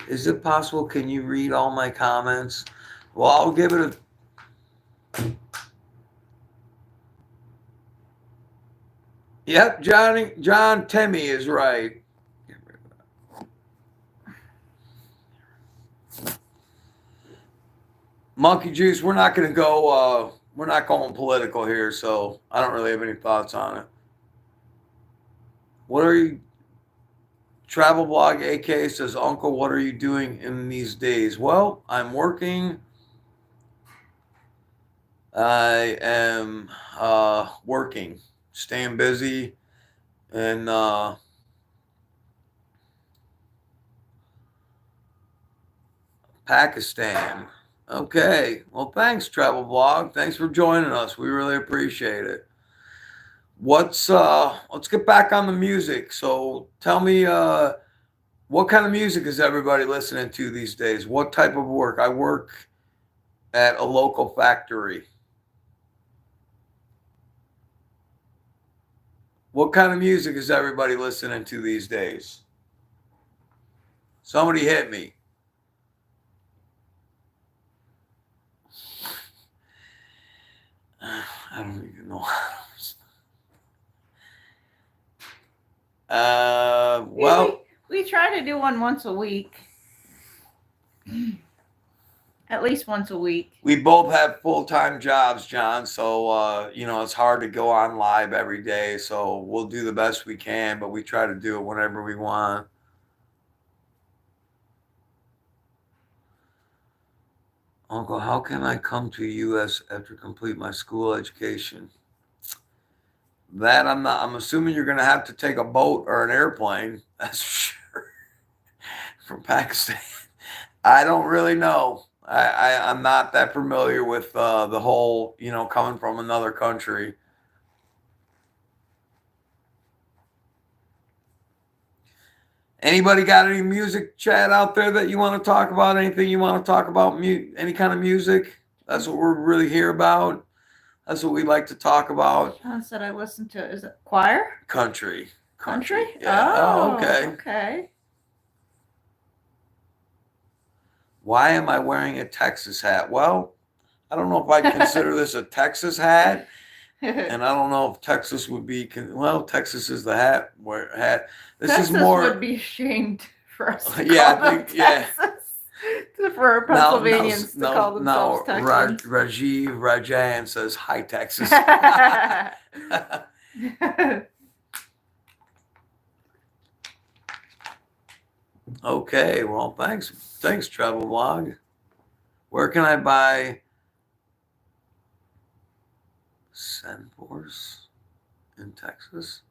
Is it possible? Can you read all my comments? Well, I'll give it a. Yep, John Timmy is right. Monkey Juice, we're not going to go. We're not going political here, so I don't really have any thoughts on it. What are you? Travel blog AK says, Uncle, what are you doing in these days? Well, I'm working. I am working, staying busy, and Pakistan. Okay. Well, thanks, Travel Blog. Thanks for joining us. We really appreciate it. Let's get back on the music. So tell me, what kind of music is everybody listening to these days? What type of work? I work at a local factory. What kind of music is everybody listening to these days? Somebody hit me. I don't even know. Well, we try to do one once a week. At least once a week. We both have full-time jobs, John, so it's hard to go on live every day, so we'll do the best we can, but we try to do it whenever we want. Uncle, how can I come to U.S. after complete my school education? That I'm assuming you're going to have to take a boat or an airplane. That's for sure. From Pakistan. I don't really know. I'm not that familiar with the whole, coming from another country. Anybody got any music chat out there that you want to talk about? Anything you want to talk about? Any kind of music? That's what we're really here about. That's what we like to talk about. John said I listened to, is it choir? Country. Yeah. Oh, okay. Okay. Why am I wearing a Texas hat? Well, I don't know if I consider this a Texas hat. And I don't know if Texas would be, Texas is the hat. This Texas is more. would be ashamed for us to Yeah, call them Texas. For Pennsylvanians to call themselves Texans. Rajiv Rajan says, hi, Texas. Okay, well, thanks, Travel Blog. Where can I buy Senforce in Texas?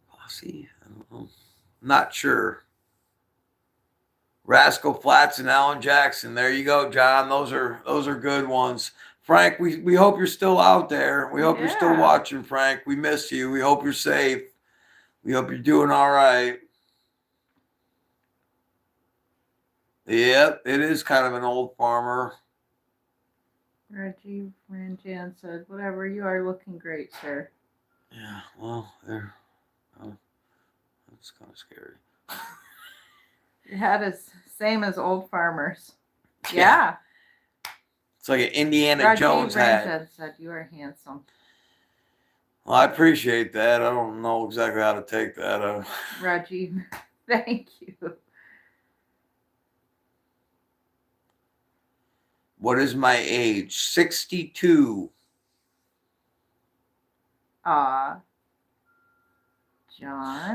Posse? I don't know. Not sure. Rascal Flatts and Alan Jackson. There you go, John. Those are good ones. Frank, we hope you're still out there. We hope you're still watching, Frank. We miss you. We hope you're safe. We hope you're doing all right. Yep, it is kind of an old farmer. Rajiv Ranjan said, whatever, you are looking great, sir. Yeah, well, that's kind of scary. Your hat is same as old farmers. Yeah. It's like an Indiana Rajiv Jones hat. Ranjan said, you are handsome. Well, I appreciate that. I don't know exactly how to take that. Rajiv, thank you. What is my age? 62. John.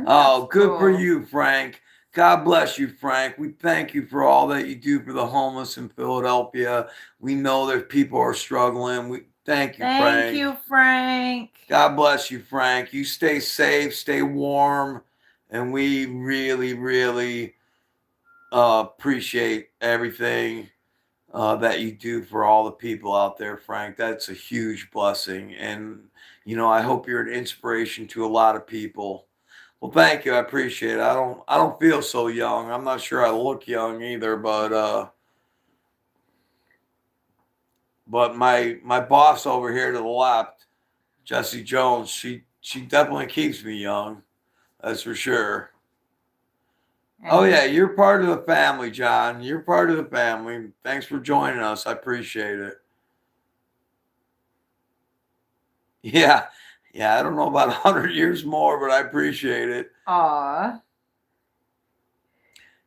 Oh, good for you, Frank. God bless you, Frank. We thank you for all that you do for the homeless in Philadelphia. We know that people are struggling. We thank you, Frank. Thank you, Frank. God bless you, Frank. You stay safe, stay warm, and we really, really appreciate everything that you do for all the people out there, Frank. That's a huge blessing. And, I hope you're an inspiration to a lot of people. Well, thank you. I appreciate it. I don't feel so young. I'm not sure I look young either, but my boss over here to the left, Jesy Jones, she definitely keeps me young. That's for sure. Oh And yeah, you're part of the family, John. You're part of the family. Thanks for joining us. I appreciate it. Yeah. Yeah, I don't know about 100 years more, but I appreciate it. aw,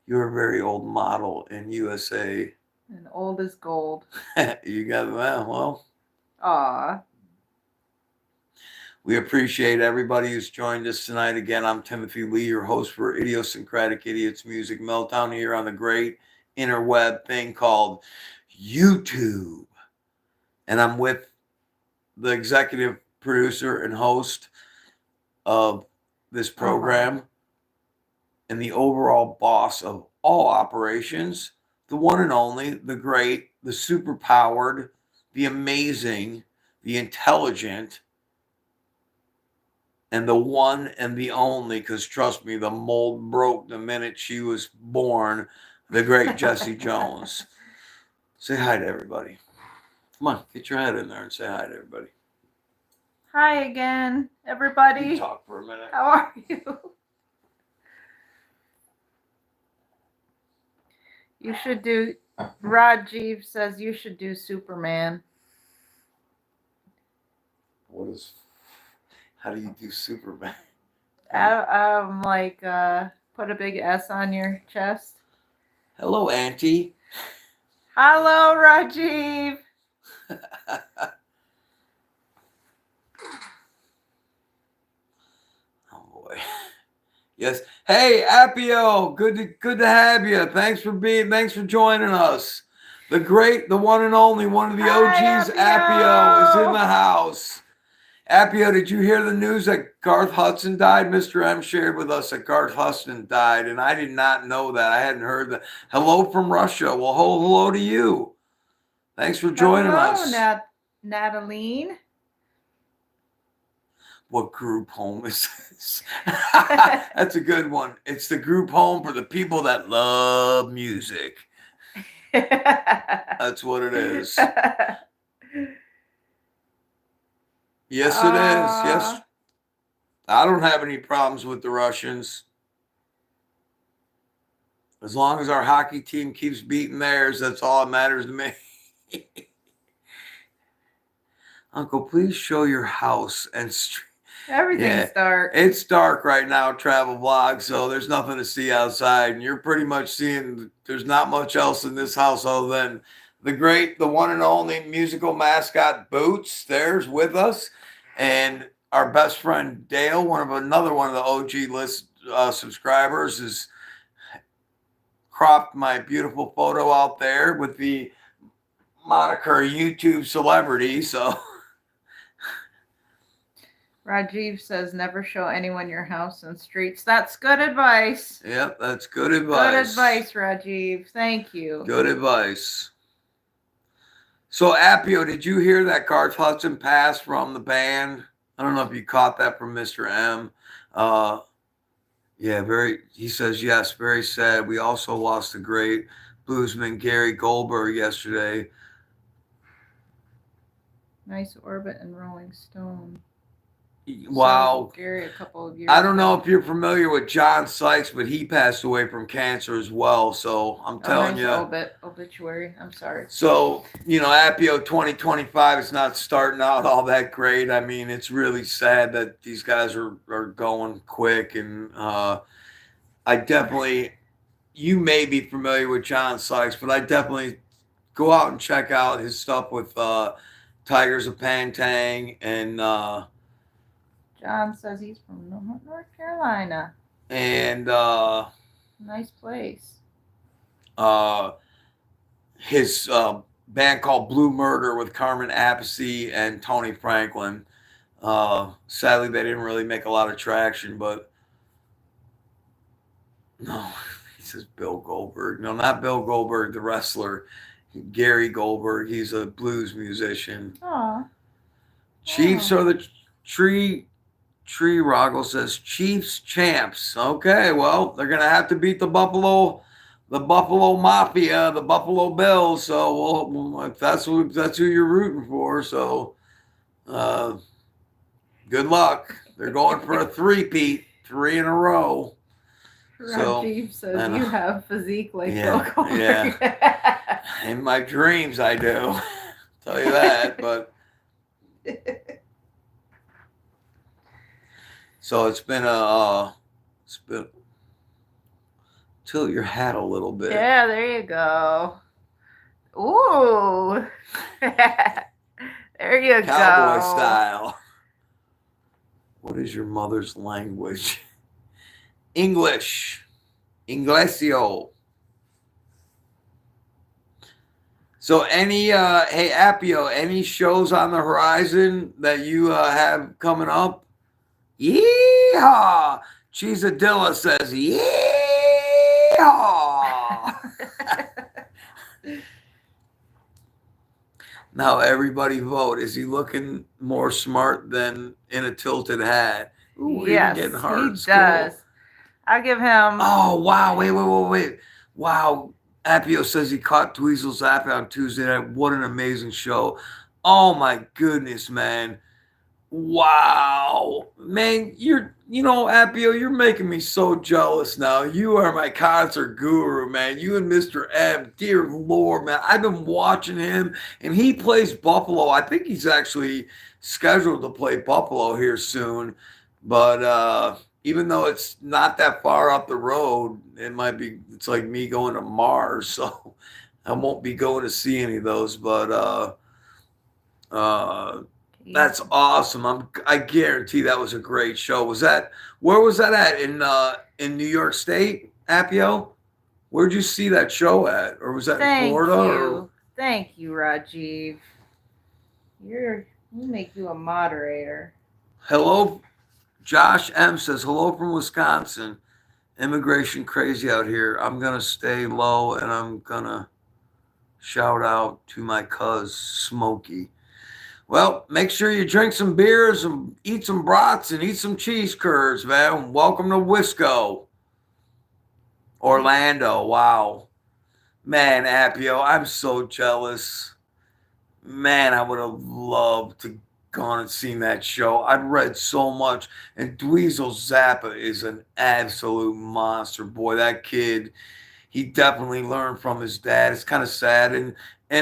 You're a very old model in USA. and old as gold. You got that. Well, Aw, we appreciate everybody who's joined us tonight. Again, I'm Timothy Lee, your host for Idiosyncratic Idiots Music Meltdown here on the great interweb thing called YouTube. And I'm with the executive producer and host of this program and the overall boss of all operations, the one and only, the great, the super powered, the amazing, the intelligent, and the one and the only, because trust me, the mold broke the minute she was born, the great Jesy Jones. Say hi to everybody. Come on, get your head in there and say hi to everybody. hi again, You everybody. talk for a minute. How are you? You should do. Rajiv says you should do Superman. How do you do Superman? Like put a big S on your chest. Hello, Auntie. Hello, Rajiv. Oh boy. Yes. Hey, Appio. Good to have you. Thanks for joining us. The great, the one and only, one of the Hi, OGs, Appio. Appio, is in the house. Appio, did you hear the news that Garth Hudson died? Mr. M shared with us that Garth Hudson died, and I did not know that. I hadn't heard that. Hello from Russia. Well, hello to you. Thanks for joining us. Natalie. What group home is this? That's a good one. It's the group home for the people that love music. That's what it is. Yes, it is. Yes. I don't have any problems with the Russians. As long as our hockey team keeps beating theirs, that's all that matters to me. Uncle, please show your house and street. Everything's dark. It's dark right now, travel vlog, so there's nothing to see outside. And you're pretty much seeing there's not much else in this house other than the great, the one and only musical mascot Boots. There's with us. And our best friend Dale, another one of the OG list subscribers, has cropped my beautiful photo out there with the moniker YouTube celebrity. So Rajiv says never show anyone your house and streets. That's good advice. Yep, that's good advice. Good advice, Rajiv. Thank you. Good advice. So, Appio, did you hear that Garth Hudson passed from the band? I don't know if you caught that from Mr. M. He says, yes, very sad. We also lost the great bluesman Barry Goldberg yesterday. Nice Orbit and Rolling Stone. Wow. Gary, a couple of years I don't know ago. if you're familiar with John Sykes, but he passed away from cancer as well. So I'm telling you. Obituary. I'm sorry. So, Appio 2025 is not starting out all that great. I mean, it's really sad that these guys are going quick. And you may be familiar with John Sykes, but I definitely go out and check out his stuff with Tigers of Pantang and John says he's from North Carolina. And nice place. His band called Blue Murder with Carmen Appice and Tony Franklin. Sadly, they didn't really make a lot of traction, but no, He says Bill Goldberg. No, not Bill Goldberg, the wrestler. Gary Goldberg. He's a blues musician. Oh. Chiefs are the Tree Roggle says Chiefs champs. Okay, well, they're gonna have to beat the Buffalo Mafia, the Buffalo Bills. So well, if that's who you're rooting for. So good luck. They're going for a three-peat, 3 in a row. Rajiv says you have physique like Bill Goldberg. Yeah. In my dreams, I do. Tell you that, but. So it's been tilt your hat a little bit. Yeah, there you go. Ooh. There you go. Cowboy style. What is your mother's language? English. Inglesio. So hey Appio, any shows on the horizon that you have coming up? Yeehaw! Cheesadilla says, yeehaw! Now everybody vote. Is he looking more smart than in a tilted hat? Ooh, yes, getting hearts. He does. Cool. I give him. Oh, wow. Wait. Wow. Appio says he caught Dweezil's app on Tuesday night. What an amazing show. Oh, my goodness, man. Wow. Man, Appio, you're making me so jealous now. You are my concert guru, man. You and Mr. M, dear Lord, man. I've been watching him, and he plays Buffalo. I think he's actually scheduled to play Buffalo here soon. But even though it's not that far up the road, it's like me going to Mars, so I won't be going to see any of those. But that's awesome. I guarantee that was a great show. Where was that at? In New York State, Appio? Where'd you see that show at? Or was that in Florida? Thank you, Rajiv. We make you a moderator. Hello, Josh M says, hello from Wisconsin. Immigration crazy out here. I'm gonna stay low and I'm gonna shout out to my cuz Smokey. Well, make sure you drink some beers and eat some brats and eat some cheese curds, man. Welcome to Wisco. Orlando, wow. Man, Appio, I'm so jealous. Man, I would have loved to gone and seen that show. I've read so much. And Dweezil Zappa is an absolute monster. Boy, that kid, he definitely learned from his dad. It's kind of sad. And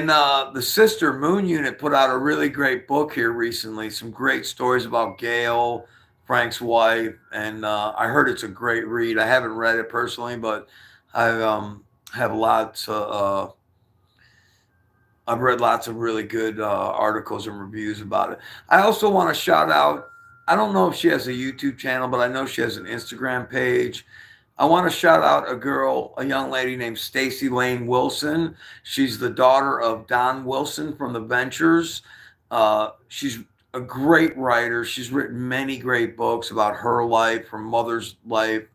the Sister Moon Unit put out a really great book here recently. Some great stories about Gail, Frank's wife, and I heard it's a great read. I haven't read it personally, but I have lots of. I've read lots of really good articles and reviews about it. I also want to shout out. I don't know if she has a YouTube channel, but I know she has an Instagram page. I want to shout out a young lady named Stacy Lane Wilson. She's the daughter of Don Wilson from The Ventures. She's a great writer. She's written many great books about her life, her mother's life,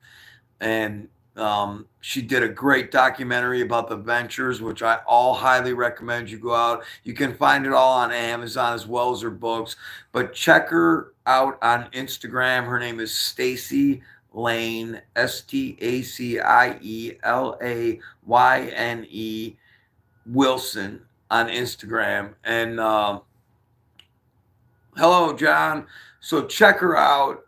and she did a great documentary about The Ventures, which I all highly recommend you go out. You can find it all on Amazon as well as her books, but check her out on Instagram. Her name is Stacy Lane, StacieleYne Wilson on Instagram. And hello, John. So check her out.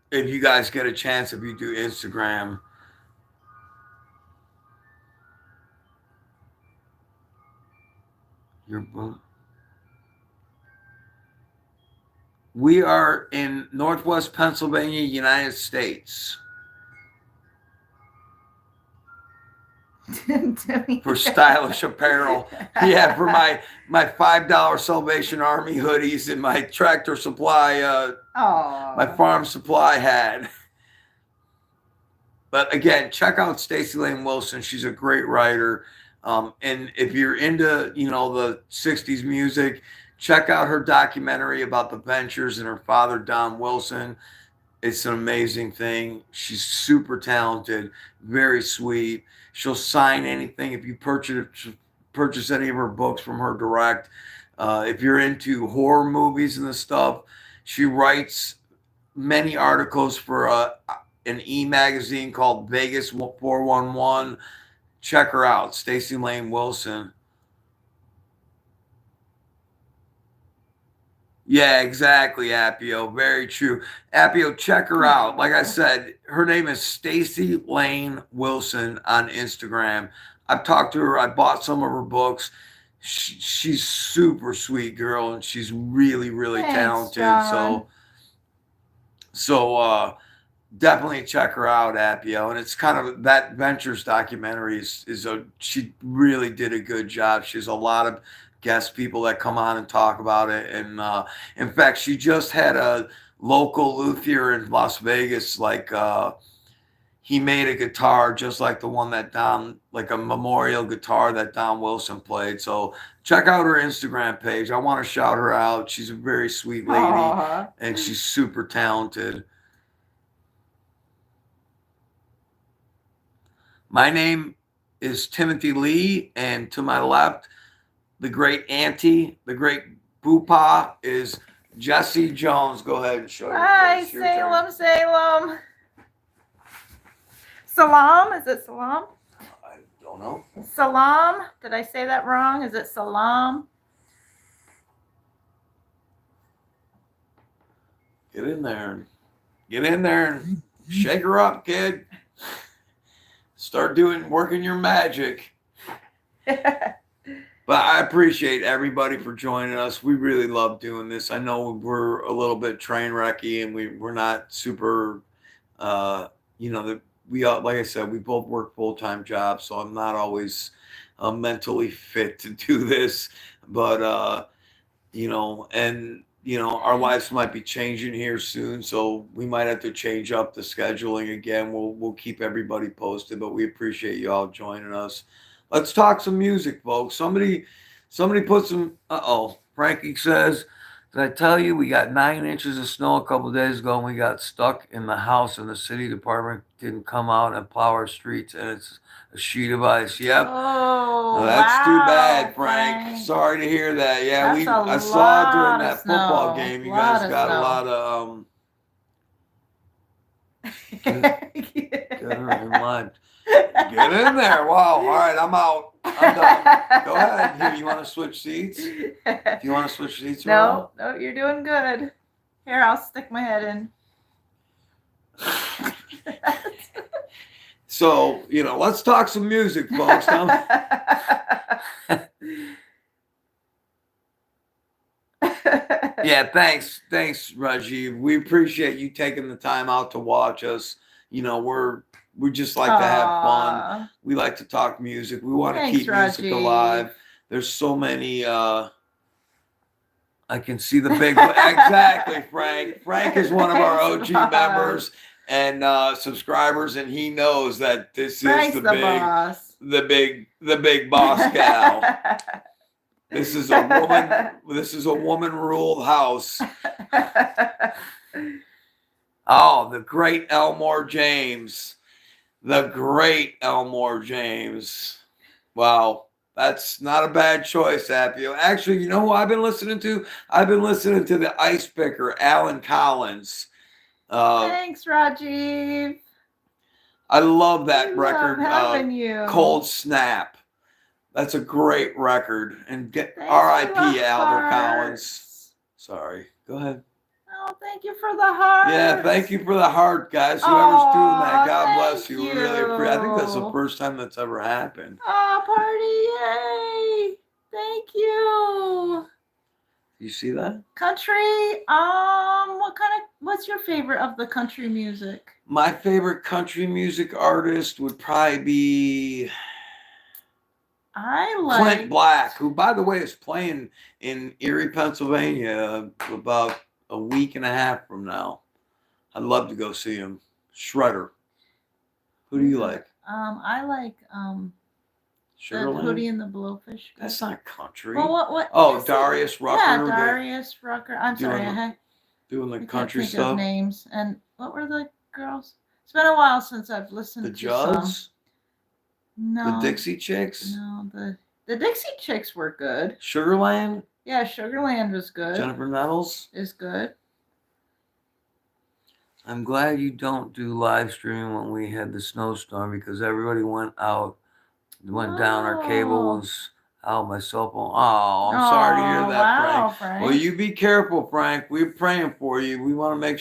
If you guys get a chance, if you do Instagram. We are in Northwest Pennsylvania, United States. For stylish apparel. Yeah, for my $5 Salvation Army hoodies and my Tractor Supply, my Farm Supply hat. But again, check out Stacy Lane Wilson. She's a great writer. And if you're into, the 60s music, check out her documentary about the Ventures and her father, Don Wilson. It's an amazing thing. She's super talented, very sweet. She'll sign anything if you purchase any of her books from her direct. If you're into horror movies and the stuff, she writes many articles for an e-magazine called Vegas 411. Check her out, Stacy Lane Wilson. Yeah, exactly, Appio. Very true. Appio, check her out. Like I said, her name is Stacy Lane Wilson on Instagram. I've talked to her. I bought some of her books. She's super sweet girl, and she's really, really Thanks, talented. John. So definitely check her out, Appio. And it's kind of that Ventures documentary she really did a good job. She has a lot of guest people that come on and talk about it. And in fact, she just had a local luthier in Las Vegas, he made a guitar just like the one that like a memorial guitar that Don Wilson played. So check out her Instagram page. I want to shout her out. She's a very sweet lady. Aww. And she's super talented. My name is Timothy Lee, and to my left, the great auntie, the great Boopa is Jesy Jones. Go ahead and show your Hi, face. Your turn. Salem, Salem. Salam? Is it salam? I don't know. Salam? Did I say that wrong? Is it salam? Get in there. Get in there and shake her up, kid. Start working your magic. But I appreciate everybody for joining us. We really love doing this. I know we're a little bit train wrecky and we're not super, we like I said, we both work full-time jobs, so I'm not always mentally fit to do this. But our lives might be changing here soon, so we might have to change up the scheduling again. We'll keep everybody posted, but we appreciate you all joining us. Let's talk some music, folks. Somebody put some. Frankie says, did I tell you we got 9 inches of snow a couple of days ago and we got stuck in the house and the city department didn't come out and plow our streets and it's a sheet of ice. Yep. Oh, that's too wow, bad, Frank. Sorry to hear that. Yeah, I saw lot during that of snow. football game you guys got a lot of get her in line. Get in there. Wow. All right, I'm out. I'm done. Go ahead. You want to switch seats? Do you want to switch seats? No, you're doing good. Here, I'll stick my head in. So, let's talk some music, folks. Yeah, thanks, Rajiv. We appreciate you taking the time out to watch us. We just like to have fun. We like to talk music. We want to keep music alive. There's so many. I can see the big. Exactly, Frank. Frank is one of our OG members and subscribers, and he knows that this Frank's is boss. the big boss gal. This is a woman. This is a woman-ruled house. Oh, the great Elmore James. The great Elmore James. Wow, that's not a bad choice, Appio. Actually, you know who I've been listening to? I've been listening to the Ice Picker, Alan Collins. Thanks, Rajiv. I love that record. Having you. Cold Snap. That's a great record. And R.I.P. Albert Collins. Sorry. Go ahead. Oh, thank you for the heart. Yeah, thank you for the heart, guys. Whoever's doing that, God bless you. We really appreciate. I think that's the first time that's ever happened. Oh, party! Yay! Thank you. You see that? Country. What's your favorite of the country music? My favorite country music artist would probably be Clint Black, who, by the way, is playing in Erie, Pennsylvania about a week and a half from now. I'd love to go see him. Shredder. Who do you like? I like Sugarland? Hootie and the Blowfish. That's not country. Well, what? Oh, Darius Rucker. Yeah, Darius Rucker. I'm sorry. Doing the I can't country think of stuff. names. And what were the girls? It's been a while since I've listened The to some. Judds. No. The Dixie Chicks. No, the Dixie Chicks were good. Sugarland. Yeah, Sugarland was good. Jennifer Nettles. Is good. I'm glad you don't do live streaming when we had the snowstorm because everybody went out, went down. Our cable was out. My cell phone. Oh, I'm sorry to hear that, wow, Frank. Well, you be careful, Frank. We're praying for you. We want to make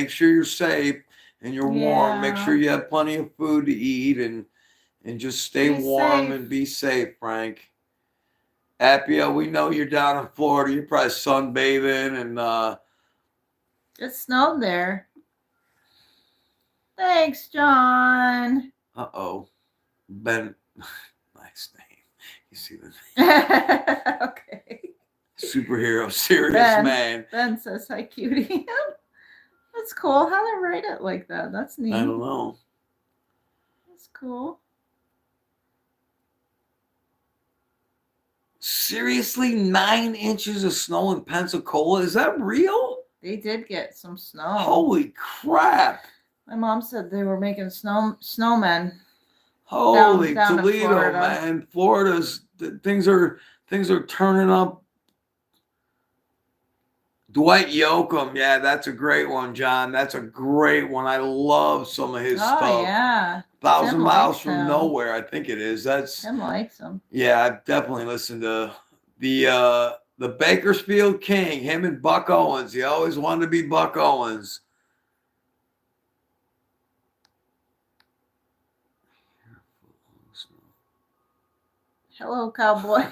sure you're safe and you're warm. Make sure you have plenty of food to eat and just stay warm and be safe, Frank. Appia, we know you're down in Florida. You're probably sunbathing and it snowed there. Thanks, John. Uh-oh. Ben. Nice name. You see the name? Okay. Superhero, serious man. Ben says, hi, cutie. That's cool. How they write it like that? That's neat. I don't know. That's cool. Seriously? 9 inches of snow in Pensacola? Is that real? They did get some snow. Holy crap. My mom said they were making snowmen. Holy down Toledo, Florida. man. Florida's things are turning up. Dwight Yoakam, yeah, that's a great one, John. That's a great one. I love some of his stuff. Oh yeah. 1,000 Miles from Nowhere, I think it is. That's Tim likes him. Yeah, I've definitely listened to the Bakersfield King, him and Buck Owens. He always wanted to be Buck Owens. Hello, cowboy.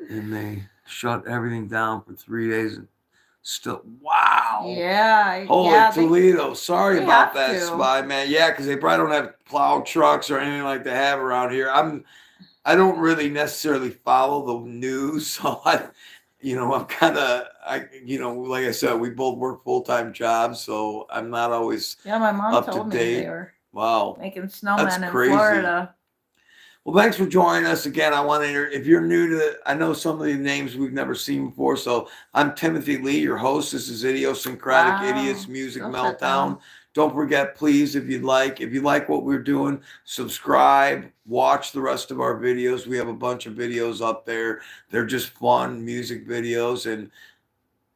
And they shut everything down for 3 days. And still, wow. Yeah. Holy Toledo. Sorry about that, to. Spy, man. Yeah, because they probably don't have plow trucks or anything like they have around here. I don't really necessarily follow the news, so I'm kind of, like I said, we both work full-time jobs, so I'm not always my mom up told to date. me they were That's making snowmen in crazy. Florida. Well, thanks for joining us again. I want to, if you're new to, I know some of the names we've never seen before. So I'm Timothy Lee, your host. This is Idiosyncratic Idiots Music Meltdown. Don't forget, please, if you like what we're doing, subscribe, watch the rest of our videos. We have a bunch of videos up there. They're just fun music videos. And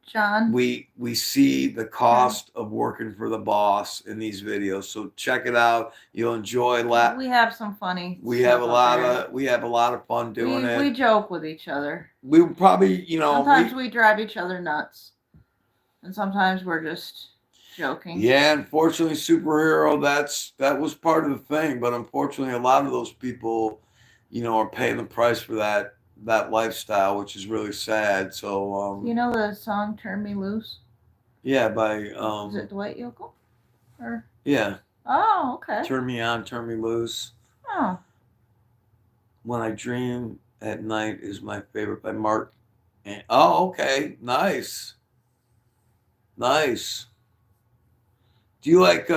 John, we see the cost of working for the boss in these videos. So check it out. You'll enjoy we have some funny. We have a lot of fun doing it. We joke with each other. We probably, sometimes we drive each other nuts, and sometimes we're just joking. Yeah, unfortunately, superhero. That was part of the thing, but unfortunately, a lot of those people, are paying the price for that lifestyle, which is really sad. So, you know the song "Turn Me Loose"? Yeah, by is it Dwight Yoakam? Or yeah. Oh, okay. Turn Me On, Turn Me Loose. Oh. When I Dream at Night is my favorite by Mark. Oh, okay, nice. Do you like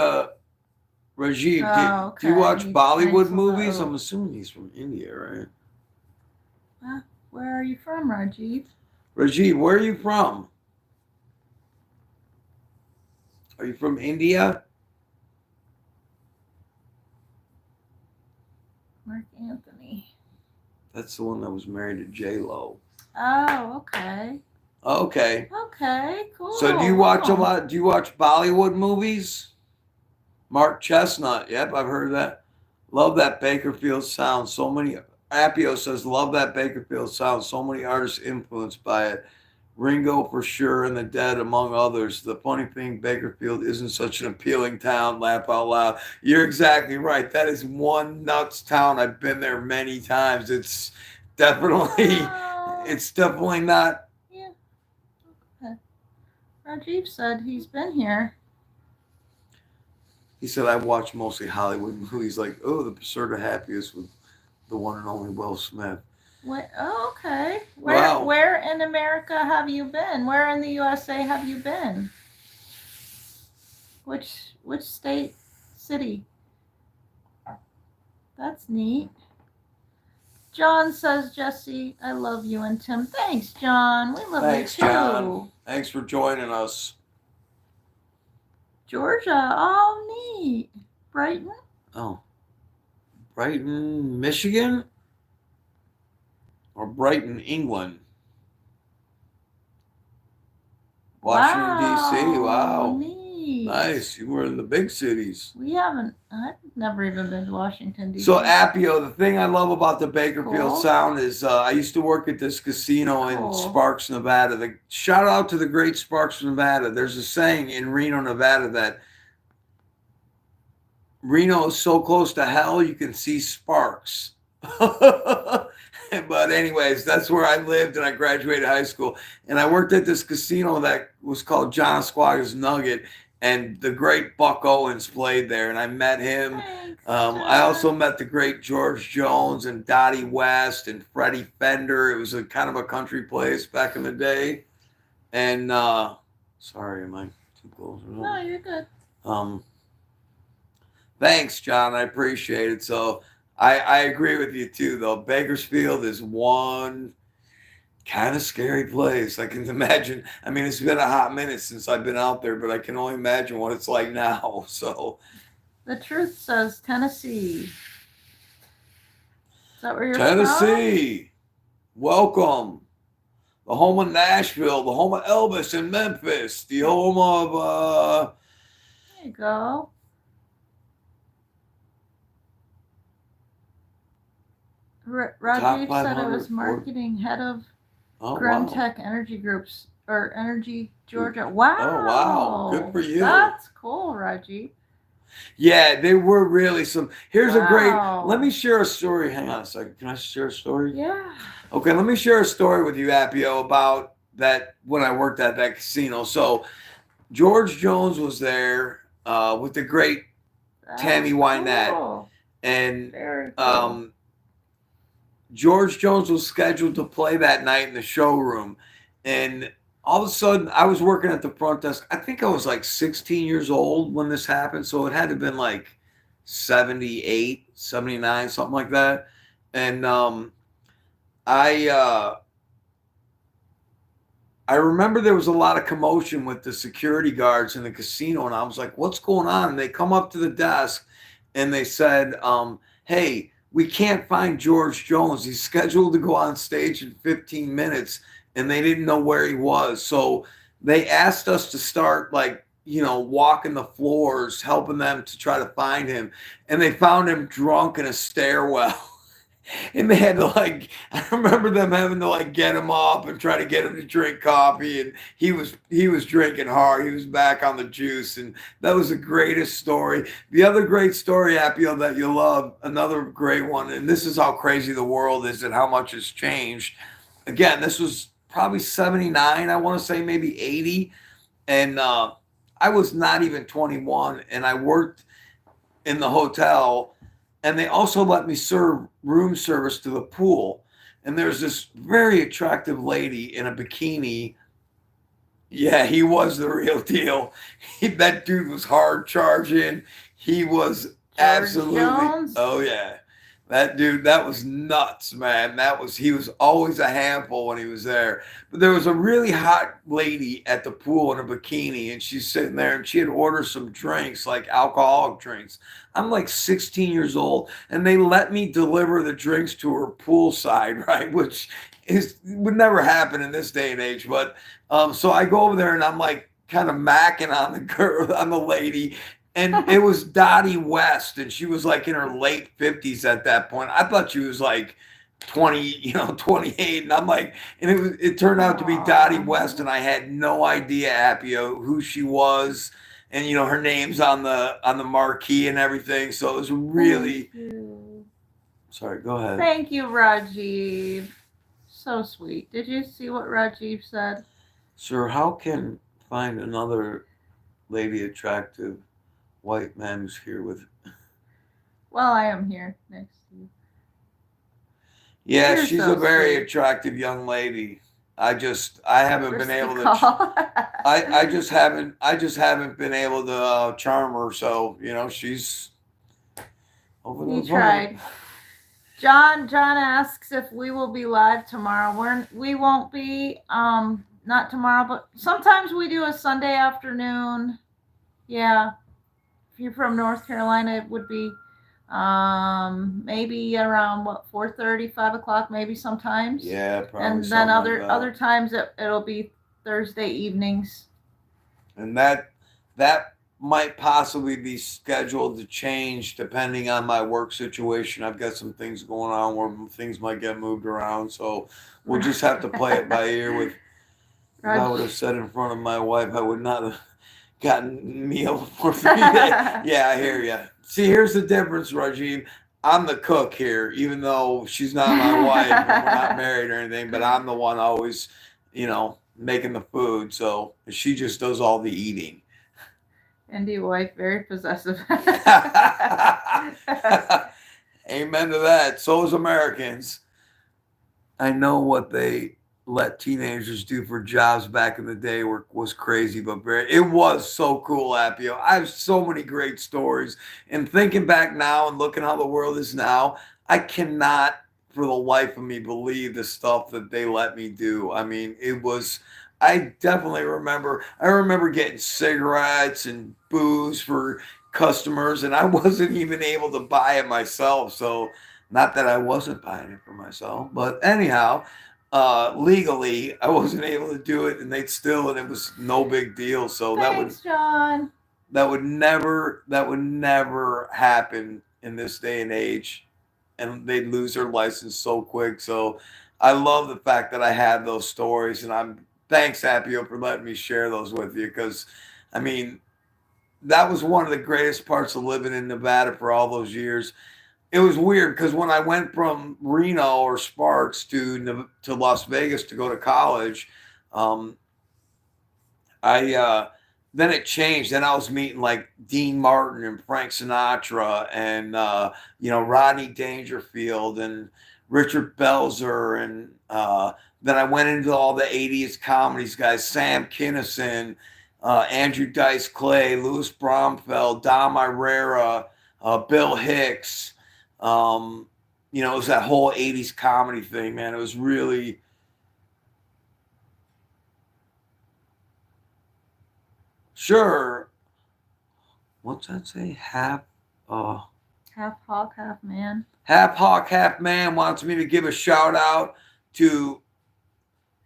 Rajiv? Do you watch Bollywood movies? I'm assuming he's from India, right? Where are you from, Rajiv? Rajiv, where are you from? Are you from India? Mark Anthony. That's the one that was married to J-Lo. Oh, okay. Okay. Okay, cool. So do you watch Bollywood movies? Mark Chestnut. Yep, I've heard that. Love that Bakerfield sound. So many. Appio says, love that Bakerfield sound. So many artists influenced by it. Ringo for sure, and the Dead among others. The funny thing, Bakerfield isn't such an appealing town. Laugh out loud. You're exactly right. That is one nuts town. I've been there many times. It's definitely not. Yeah. Okay. Rajiv said he's been here. He said, I've watched mostly Hollywood movies like, The Pursuit of Happiness with the one and only Will Smith. What? Oh, okay. Where in America have you been? Where in the USA have you been? Which state, city? That's neat. John says, Jesy, I love you, and Tim. Thanks, John. We love Thanks, you too. John. Thanks for joining us. Georgia, oh neat. Brighton. Oh, Brighton, Michigan, or Brighton, England. Washington, D.C. Wow. Neat. Nice. You were in the big cities. I've never even been to Washington, D.C. So, Appio, the thing I love about the Bakerfield Cool. Sound is I used to work at this casino in Sparks, Nevada. Shout out to the great Sparks, Nevada. There's a saying in Reno, Nevada that Reno is so close to hell you can see sparks. But anyways, that's where I lived and I graduated high school. And I worked at this casino that was called John Squagg's Nugget. And the great Buck Owens played there. And I met him. Thanks, I also met the great George Jones and Dottie West and Freddie Fender. It was a kind of a country place back in the day. And sorry, am I too close? No, you're good. Thanks, John. I appreciate it. So I agree with you too, though. Bakersfield is one kind of scary place. I can imagine. I mean, it's been a hot minute since I've been out there, but I can only imagine what it's like now. So The Truth says Tennessee. Is that where you're Tennessee, welcome. The home of Nashville, the home of Elvis in Memphis, the home of There you go. Rajiv said I was marketing head of Gruntech Energy Groups or Energy Georgia. Wow. Oh, wow. Good for you. That's cool, Rajiv. Yeah, they were really some. Here's a great. Wow. Let me share a story. Hang on a second. Can I share a story? Yeah. Okay, let me share a story with you, Appio, about that when I worked at that casino. So George Jones was there with the great Tammy Wynette. Cool. And Very cool. George Jones was scheduled to play that night in the showroom. And all of a sudden, I was working at the front desk. I think I was like 16 years old when this happened. So it had to have been like 78, 79, something like that. And I remember there was a lot of commotion with the security guards in the casino. And I was like, what's going on? And they come up to the desk and they said, hey, we can't find George Jones. He's scheduled to go on stage in 15 minutes, and they didn't know where he was. So they asked us to start, like, you know, walking the floors, helping them to try to find him. And they found him drunk in a stairwell. And they had to, like, I remember them having to, like, get him up and try to get him to drink coffee. And he was drinking hard. He was back on the juice. And that was the greatest story. The other great story, Appio, that you love, another great one, and this is how crazy the world is and how much has changed. Again, this was probably 79, I want to say, maybe 80. And I was not even 21, and I worked in the hotel. And they also let me serve room service to the pool. And there's this very attractive lady in a bikini. Yeah, he was the real deal. That dude was hard charging. He was absolutely. Jones? Oh, yeah. That dude, that was nuts, man. He was always a handful when he was there. But there was a really hot lady at the pool in a bikini, and she's sitting there, and she had ordered some drinks, like alcoholic drinks. I'm like 16 years old, and they let me deliver the drinks to her poolside, right? Which would never happen in this day and age. But so I go over there, and I'm like kind of macking on the girl, on the lady. And it was Dottie West, and she was like in her late 50s at that point. I thought she was like 20, 28. And I'm like, and it turned out to be Dottie West, and I had no idea, Appio, who she was. And her name's on the marquee and everything. So it was really sorry, go ahead. Thank you, Rajiv. So sweet. Did you see what Rajiv said? Sir, how can find another lady attractive white man who's here with? Well, I am here next to you. Yeah, You're she's so a very sweet. Attractive young lady. I haven't been able to. Call. I just haven't been able to charm her. So she's over the You phone. tried. John asks if we will be live tomorrow. We won't be. Not tomorrow, but sometimes we do a Sunday afternoon. Yeah, if you're from North Carolina, it would be maybe around 4:30, 5 o'clock, maybe sometimes. Yeah, probably. And then other times it'll be Thursday evenings. And that might possibly be scheduled to change depending on my work situation. I've got some things going on where things might get moved around, so we'll just have to play it by ear. With if I would have said in front of my wife, I would not have gotten meal for 3 days. Yeah, I hear you. See, here's the difference, Rajiv. I'm the cook here, even though she's not my wife and we're not married or anything, but I'm the one always, making the food. So she just does all the eating. Indie wife, very possessive. Amen to that. So is Americans. I know what they let teenagers do for jobs back in the day was crazy, but it was so cool, Appio. I have so many great stories. And thinking back now and looking how the world is now, I cannot for the life of me believe the stuff that they let me do. I mean, I definitely remember. I remember getting cigarettes and booze for customers, and I wasn't even able to buy it myself. So, not that I wasn't buying it for myself, but anyhow, legally, I wasn't able to do it, and and it was no big deal. So John. That would never happen in this day and age, and they'd lose their license so quick. So, I love the fact that I had those stories, and thanks, Appio, for letting me share those with you, because, I mean, that was one of the greatest parts of living in Nevada for all those years. It was weird because when I went from Reno or Sparks to Las Vegas to go to college, then it changed. Then I was meeting like Dean Martin and Frank Sinatra and Rodney Dangerfield and Richard Belzer, and then I went into all the 80s comedies guys, Sam Kinison, Andrew Dice Clay, Louis Bromfeld, Dom Irera, Bill Hicks. It was that whole 80s comedy thing, man. It was really... Sure. What's that say? Half hawk, half man. Half hawk, half man wants me to give a shout out to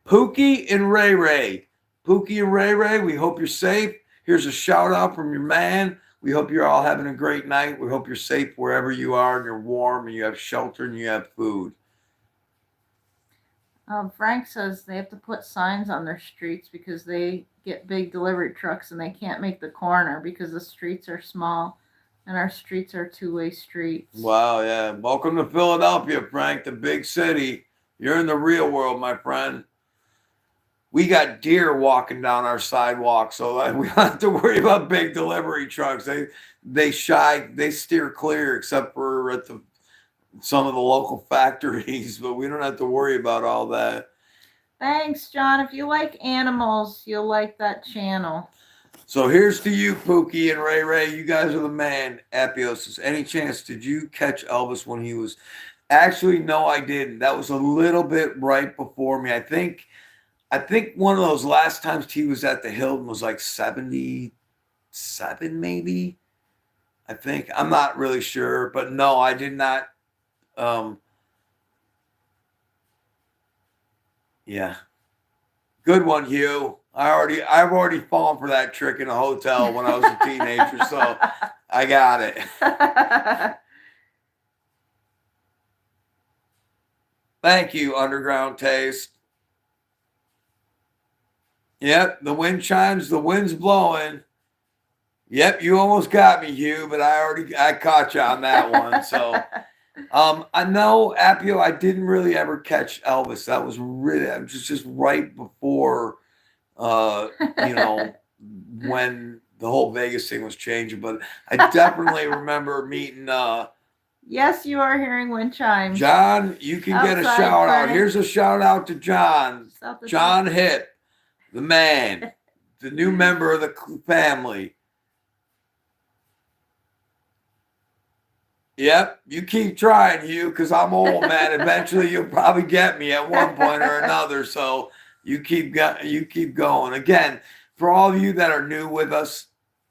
Pookie and Ray Ray. Pookie and Ray Ray, we hope you're safe. Here's a shout out from your man. We hope you're all having a great night. We hope you're safe wherever you are and you're warm and you have shelter and you have food. Frank says they have to put signs on their streets because they get big delivery trucks and they can't make the corner because the streets are small and our streets are two-way streets. Wow, yeah. Welcome to Philadelphia, Frank, the big city. You're in the real world, my friend. We got deer walking down our sidewalk, so we don't have to worry about big delivery trucks. They steer clear, except for at some of the local factories, but we don't have to worry about all that. Thanks, John. If you like animals, you'll like that channel. So here's to you, Pookie and Ray Ray. You guys are the man. Apiosis. Any chance did you catch Elvis when he was... Actually, no, I didn't. That was a little bit right before me. I think one of those last times he was at the Hilton was like 77, maybe. I think. I'm not really sure, but no, I did not. Yeah. Good one, Hugh. I've already fallen for that trick in a hotel when I was a teenager, so I got it. Thank you, Underground Taste. Yep, the wind chimes, the wind's blowing. Yep, you almost got me, Hugh, but I caught you on that one. So I know, Appio, I didn't really ever catch Elvis. That was really just right before when the whole Vegas thing was changing. But I definitely remember meeting yes, you are hearing wind chimes. John, you can get a shout out. Here's a shout out to John. John Hipp. The man, the new member of the family. Yep, you keep trying, Hugh, because I'm old, man. Eventually, you'll probably get me at one point or another. So you keep going. Again, for all of you that are new with us,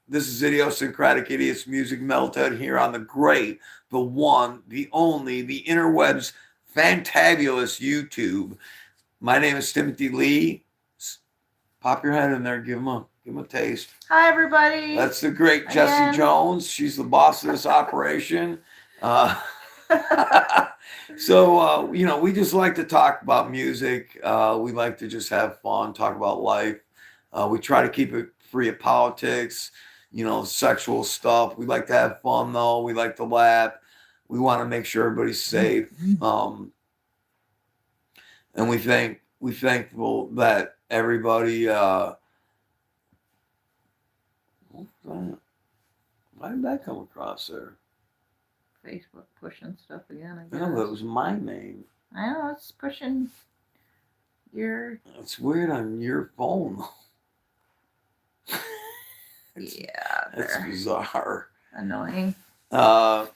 this is Idiosyncratic Idiots Music Meltdown here on the great, the one, the only, the interwebs fantabulous YouTube. My name is Timothy Lee. Pop your head in there, give him a taste. Hi, everybody. That's the great Jesy Jones. She's the boss of this operation. So, we just like to talk about music. We like to just have fun, talk about life. We try to keep it free of politics, sexual stuff. We like to have fun, though. We like to laugh. We want to make sure everybody's safe. And we're thankful that everybody. Why did that come across there? Facebook pushing stuff again, I guess. No, that was my name. I know, it's pushing your... It's weird on your phone. That's bizarre. Annoying. That's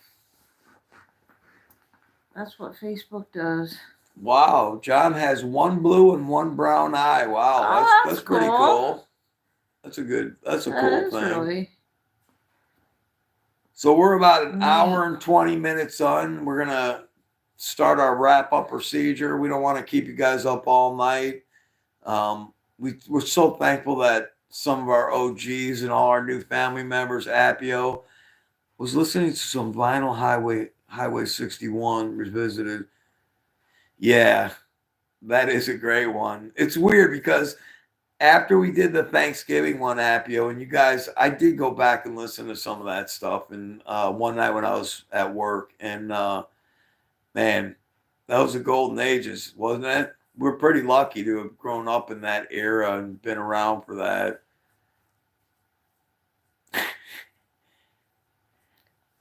what Facebook does. Wow, John has one blue and one brown eye. Wow, that's pretty cool. That's a cool thing. Really... So we're about an hour and 20 minutes on. We're going to start our wrap-up procedure. We don't want to keep you guys up all night. We're so thankful that some of our OGs and all our new family members, Appio, was listening to some Vinyl Highway 61 Revisited. Yeah, that is a great one. It's weird because after we did the Thanksgiving one, Appio, and you guys, I did go back and listen to some of that stuff. And one night when I was at work, and man, that was the golden ages, wasn't it? We're pretty lucky to have grown up in that era and been around for that.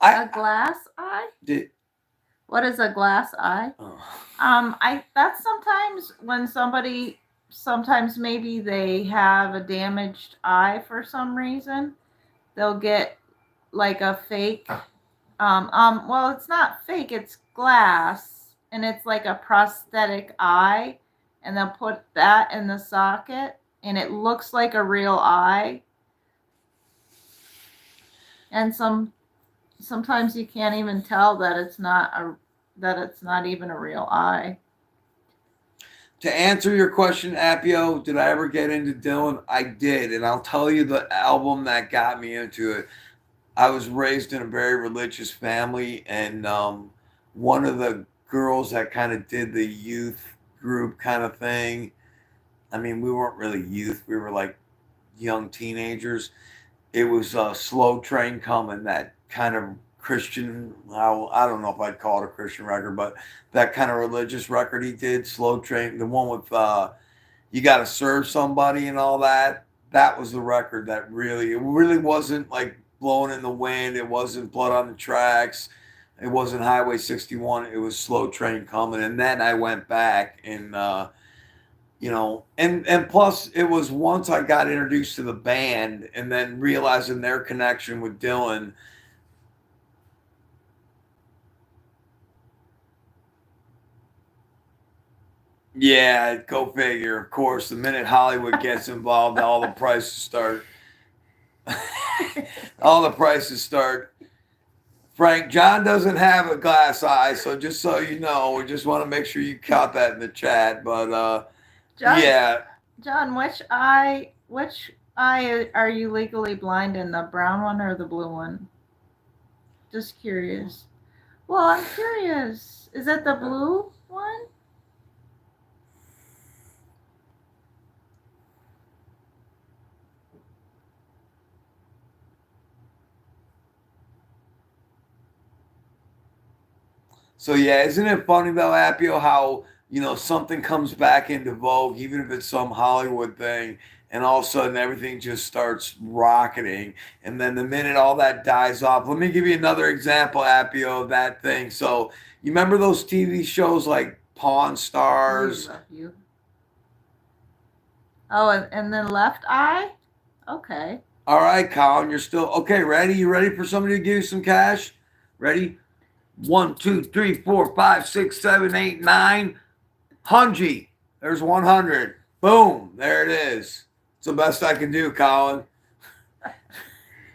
A glass eye? What is a glass eye? Oh. That's sometimes when sometimes maybe they have a damaged eye for some reason. They'll get like a fake, well, it's not fake, it's glass, and it's like a prosthetic eye, and they'll put that in the socket, and it looks like a real eye. And sometimes you can't even tell that it's not even a real eye. To answer your question, Appio, did I ever get into Dylan? I did, and I'll tell you the album that got me into it. I was raised in a very religious family, and one of the girls that kind of did the youth group kind of thing, I mean, we weren't really youth. We were like young teenagers. It was Slow Train Coming, that kind of Christian, I don't know if I'd call it a Christian record, but that kind of religious record he did, Slow Train, the one with You Gotta Serve Somebody and all that. That was the record that it really wasn't like Blowing in the Wind. It wasn't Blood on the Tracks. It wasn't Highway 61. It was Slow Train Coming. And then I went back and, and plus it was once I got introduced to the band and then realizing their connection with Dylan. Yeah, go figure. Of course, the minute Hollywood gets involved, all the prices start. Frank, John doesn't have a glass eye, so just so you know, we just want to make sure you caught that in the chat. But John, yeah. John, which eye are you legally blind in? The brown one or the blue one? Just curious. Well, I'm curious. Is it the blue one? So yeah, isn't it funny though, Appio, how something comes back into vogue, even if it's some Hollywood thing, and all of a sudden everything just starts rocketing, and then the minute all that dies off. Let me give you another example, Appio, of that thing. So you remember those TV shows like Pawn Stars? Oh, and then Left Eye? Okay. All right, Colin, you're still okay. Ready? You ready for somebody to give you some cash? Ready? 1, 2, 3, 4, 5, 6, 7, 8, 9. 100. There's 100. Boom. There it is. It's the best I can do, Colin.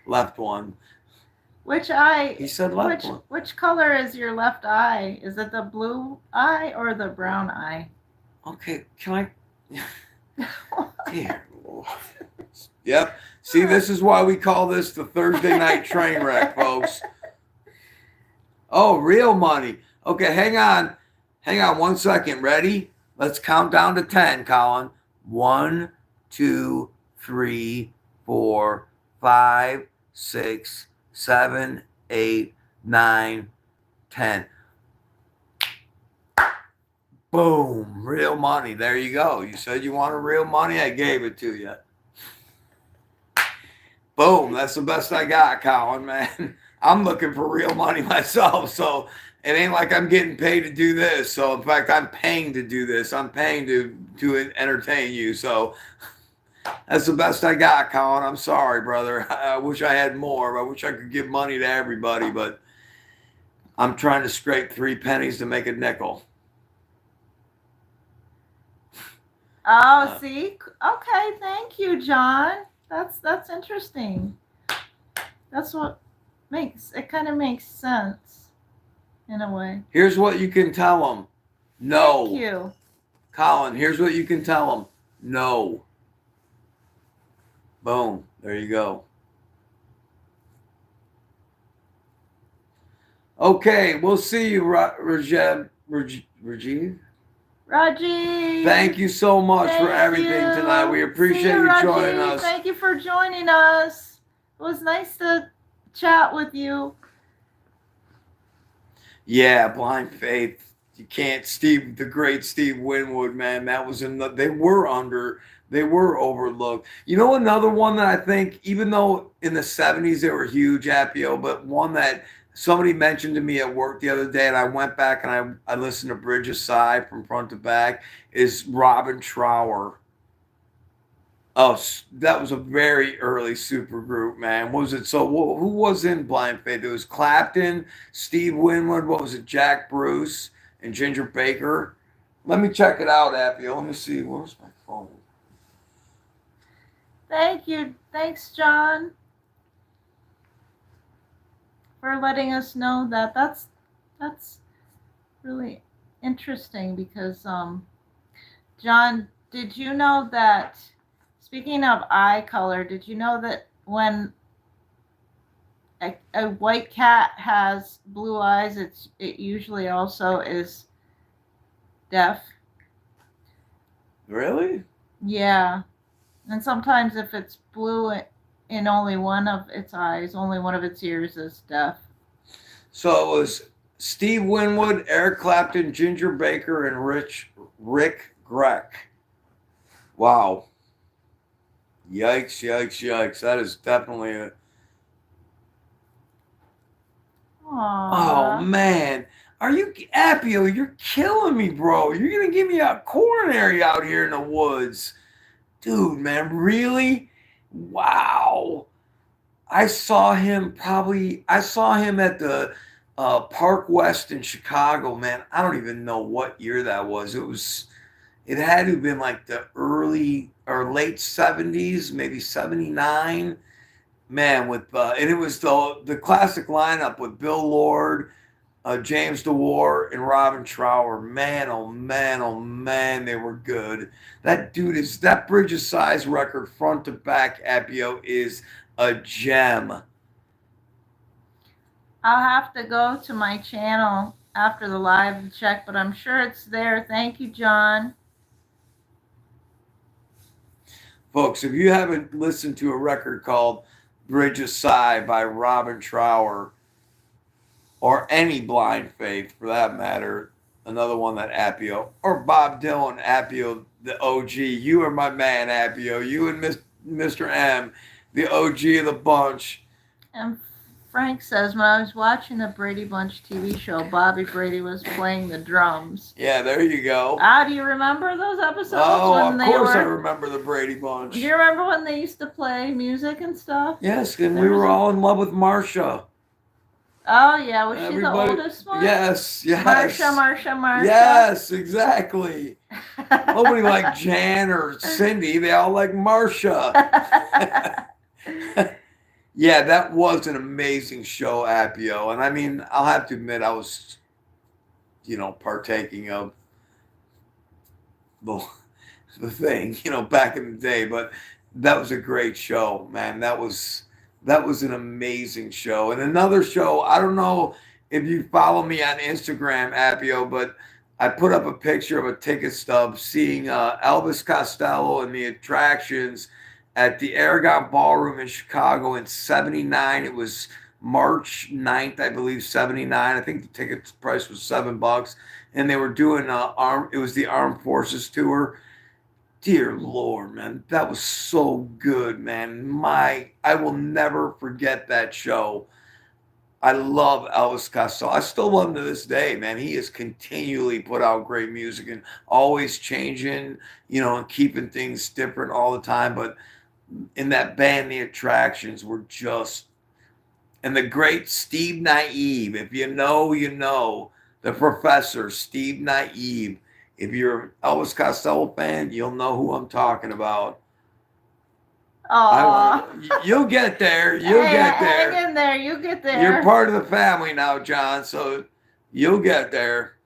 Left one. Which eye? He said left one. Which color is your left eye? Is it the blue eye or the brown eye? Okay, can I? Dear Lord. Yep. See, this is why we call this the Thursday night train wreck, folks. Oh, real money. Okay, hang on. Hang on 1 second. Ready? Let's count down to 10, Colin. 1, 2, 3, 4, 5, 6, 7, 8, 9, 10. Boom. Real money. There you go. You said you wanted real money. I gave it to you. Boom. That's the best I got, Colin, man. I'm looking for real money myself, so it ain't like I'm getting paid to do this. So, in fact, I'm paying to do this. I'm paying to entertain you. So, that's the best I got, Colin. I'm sorry, brother. I wish I had more. I wish I could give money to everybody, but I'm trying to scrape 3 pennies to make a nickel. Oh, see? Okay, thank you, John. That's interesting. That's what kind of makes sense in a way. Here's what you can tell them. No. Thank you. Colin, here's what you can tell them. No. Boom. There you go. Okay, we'll see you, Rajiv. Rajiv. Thank you so much for everything tonight. We appreciate you joining us. Thank you for joining us. It was nice to chat with you. Yeah, Blind Faith. You can't, the great Steve Winwood, man. That was they were overlooked. You know, another one that I think, even though in the 70s they were huge, Appio, but one that somebody mentioned to me at work the other day, and I went back and I listened to Bridge of Sigh from front to back, is Robin Trower. Oh, that was a very early super group, man. Was it? So who was in Blind Faith? It was Clapton, Steve Winwood, what was it, Jack Bruce, and Ginger Baker. Let me check it out, Appio. Let me see. Where's my phone? Thank you. Thanks, John, for letting us know that. That's really interesting because, John, did you know that, speaking of eye color, did you know that when a white cat has blue eyes, it usually also is deaf? Really? Yeah. And sometimes if it's blue in only one of its eyes, only one of its ears is deaf. So it was Steve Winwood, Eric Clapton, Ginger Baker, and Rick Greck. Wow. Yikes, yikes, yikes. That is definitely a... Aww. Oh, man. Are you... Appio, you're killing me, bro. You're going to give me a coronary out here in the woods. Dude, man, really? Wow. I saw him at the Park West in Chicago, man. I don't even know what year that was. It had to have been like the early or late 70s, maybe 79. Man, and it was the classic lineup with Bill Lord, James DeWar, and Robin Trower. Man, oh man, they were good. That Bridge of Sighs record front to back, Appio, is a gem. I'll have to go to my channel after the live and check, but I'm sure it's there. Thank you, John. Folks, if you haven't listened to a record called Bridge of Sigh by Robin Trower, or any Blind Faith for that matter, another one that Appio, or Bob Dylan, Appio, the OG. You are my man, Appio. You and Mr. M, the OG of the bunch. And Frank says, when I was watching the Brady Bunch TV show, Bobby Brady was playing the drums. Yeah, there you go. Do you remember those episodes? Oh, of course I remember the Brady Bunch. Do you remember when they used to play music and stuff? Yes, and we were all in love with Marsha. Oh yeah, was she the Everybody, oldest one? yes, yes. Marsha. Yes, exactly. Nobody like Jan or Cindy. They all like Marsha. Yeah, that was an amazing show, Appio. And I mean, I'll have to admit, I was, partaking of the, the thing, back in the day. But that was a great show, man. That was an amazing show. And another show, I don't know if you follow me on Instagram, Appio, but I put up a picture of a ticket stub seeing Elvis Costello and the Attractions at the Aragon Ballroom in Chicago in '79. It was March 9th, I believe, '79. I think the ticket price was $7. And they were doing it was the Armed Forces tour. Dear Lord, man, that was so good, man. I will never forget that show. I love Elvis Costello. I still love him to this day, man. He has continually put out great music and always changing, and keeping things different all the time. But in that band, the Attractions were just, and the great Steve Naive. If you know, you know. The Professor, Steve Naive. If you're an Elvis Costello fan, you'll know who I'm talking about. You'll get there. You'll get there. Hang in there. You get there. You're part of the family now, John, so you'll get there.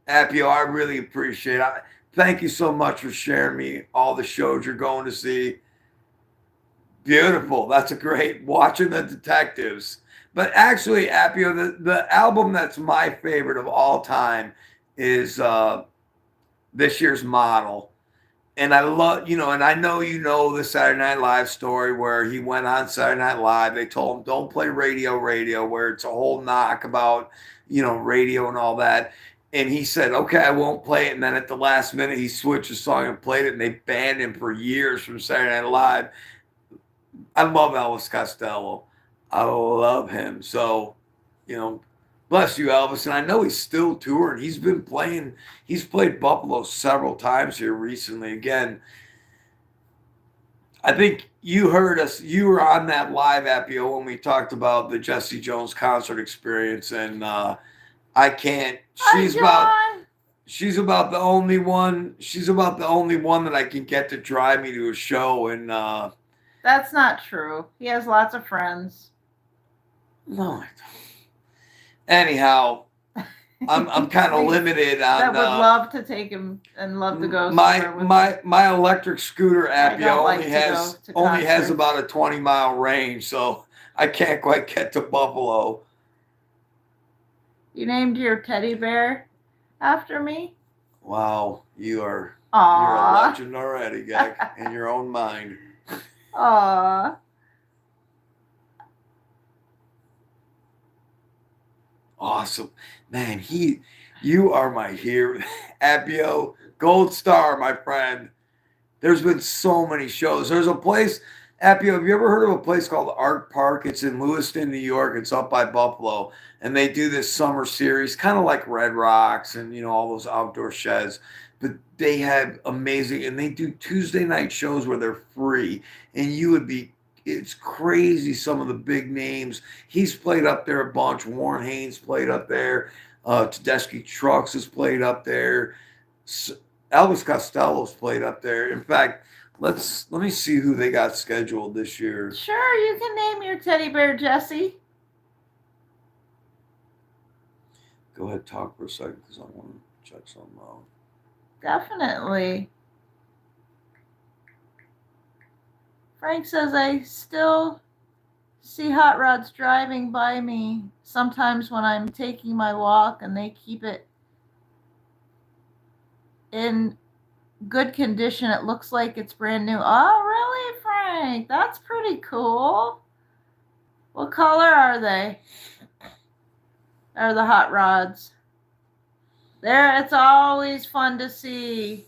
Appio, I really appreciate it. Thank you so much for sharing me all the shows you're going to see. Beautiful. That's a great watching the detectives. But actually, Appio, the album that's my favorite of all time is this year's Model. And I love, and I know the Saturday Night Live story where he went on Saturday Night Live. They told him, don't play radio, where it's a whole knock about, radio and all that. And he said, okay, I won't play it. And then at the last minute, he switched the song and played it. And they banned him for years from Saturday Night Live. I love Elvis Costello. I love him. So, bless you, Elvis. And I know he's still touring. He's played Buffalo several times here recently. Again, I think you heard us. You were on that live Appio when we talked about the Jesy Jones concert experience. And I can't. She's about the only one. She's about the only one that I can get to drive me to a show. And that's not true. He has lots of friends. No, I don't. Anyhow, I'm kind of limited on. That would love to take him and love to go. My electric scooter Appio like only has about a 20-mile range, so I can't quite get to Buffalo. You named your teddy bear after me? Wow, you're a legend already, Gek, in your own mind. Aww. Awesome. Man, you are my hero. Appio, gold star, my friend. There's been so many shows. There's a place, Appio, have you ever heard of a place called Art Park? It's in Lewiston, New York. It's up by Buffalo. And they do this summer series, kind of like Red Rocks and, all those outdoor sheds. But they have amazing, and they do Tuesday night shows where they're free. And it's crazy, some of the big names. He's played up there a bunch. Warren Haynes played up there. Tedeschi Trucks has played up there. Elvis Costello's played up there. In fact, let me see who they got scheduled this year. Sure, you can name your teddy bear Jesy. Go ahead, talk for a second because I want to check something out. Definitely. Frank says, I still see hot rods driving by me sometimes when I'm taking my walk, and they keep it in good condition. It looks like it's brand new. Oh, really, Frank? That's pretty cool. What color are they? Are the hot rods? It's always fun to see.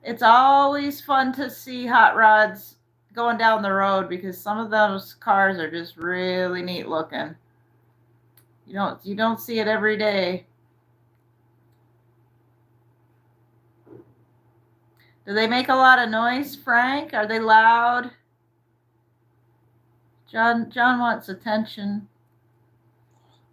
It's always fun to see hot rods going down the road because some of those cars are just really neat looking. You don't see it every day. Do they make a lot of noise, Frank? Are they loud? John wants attention.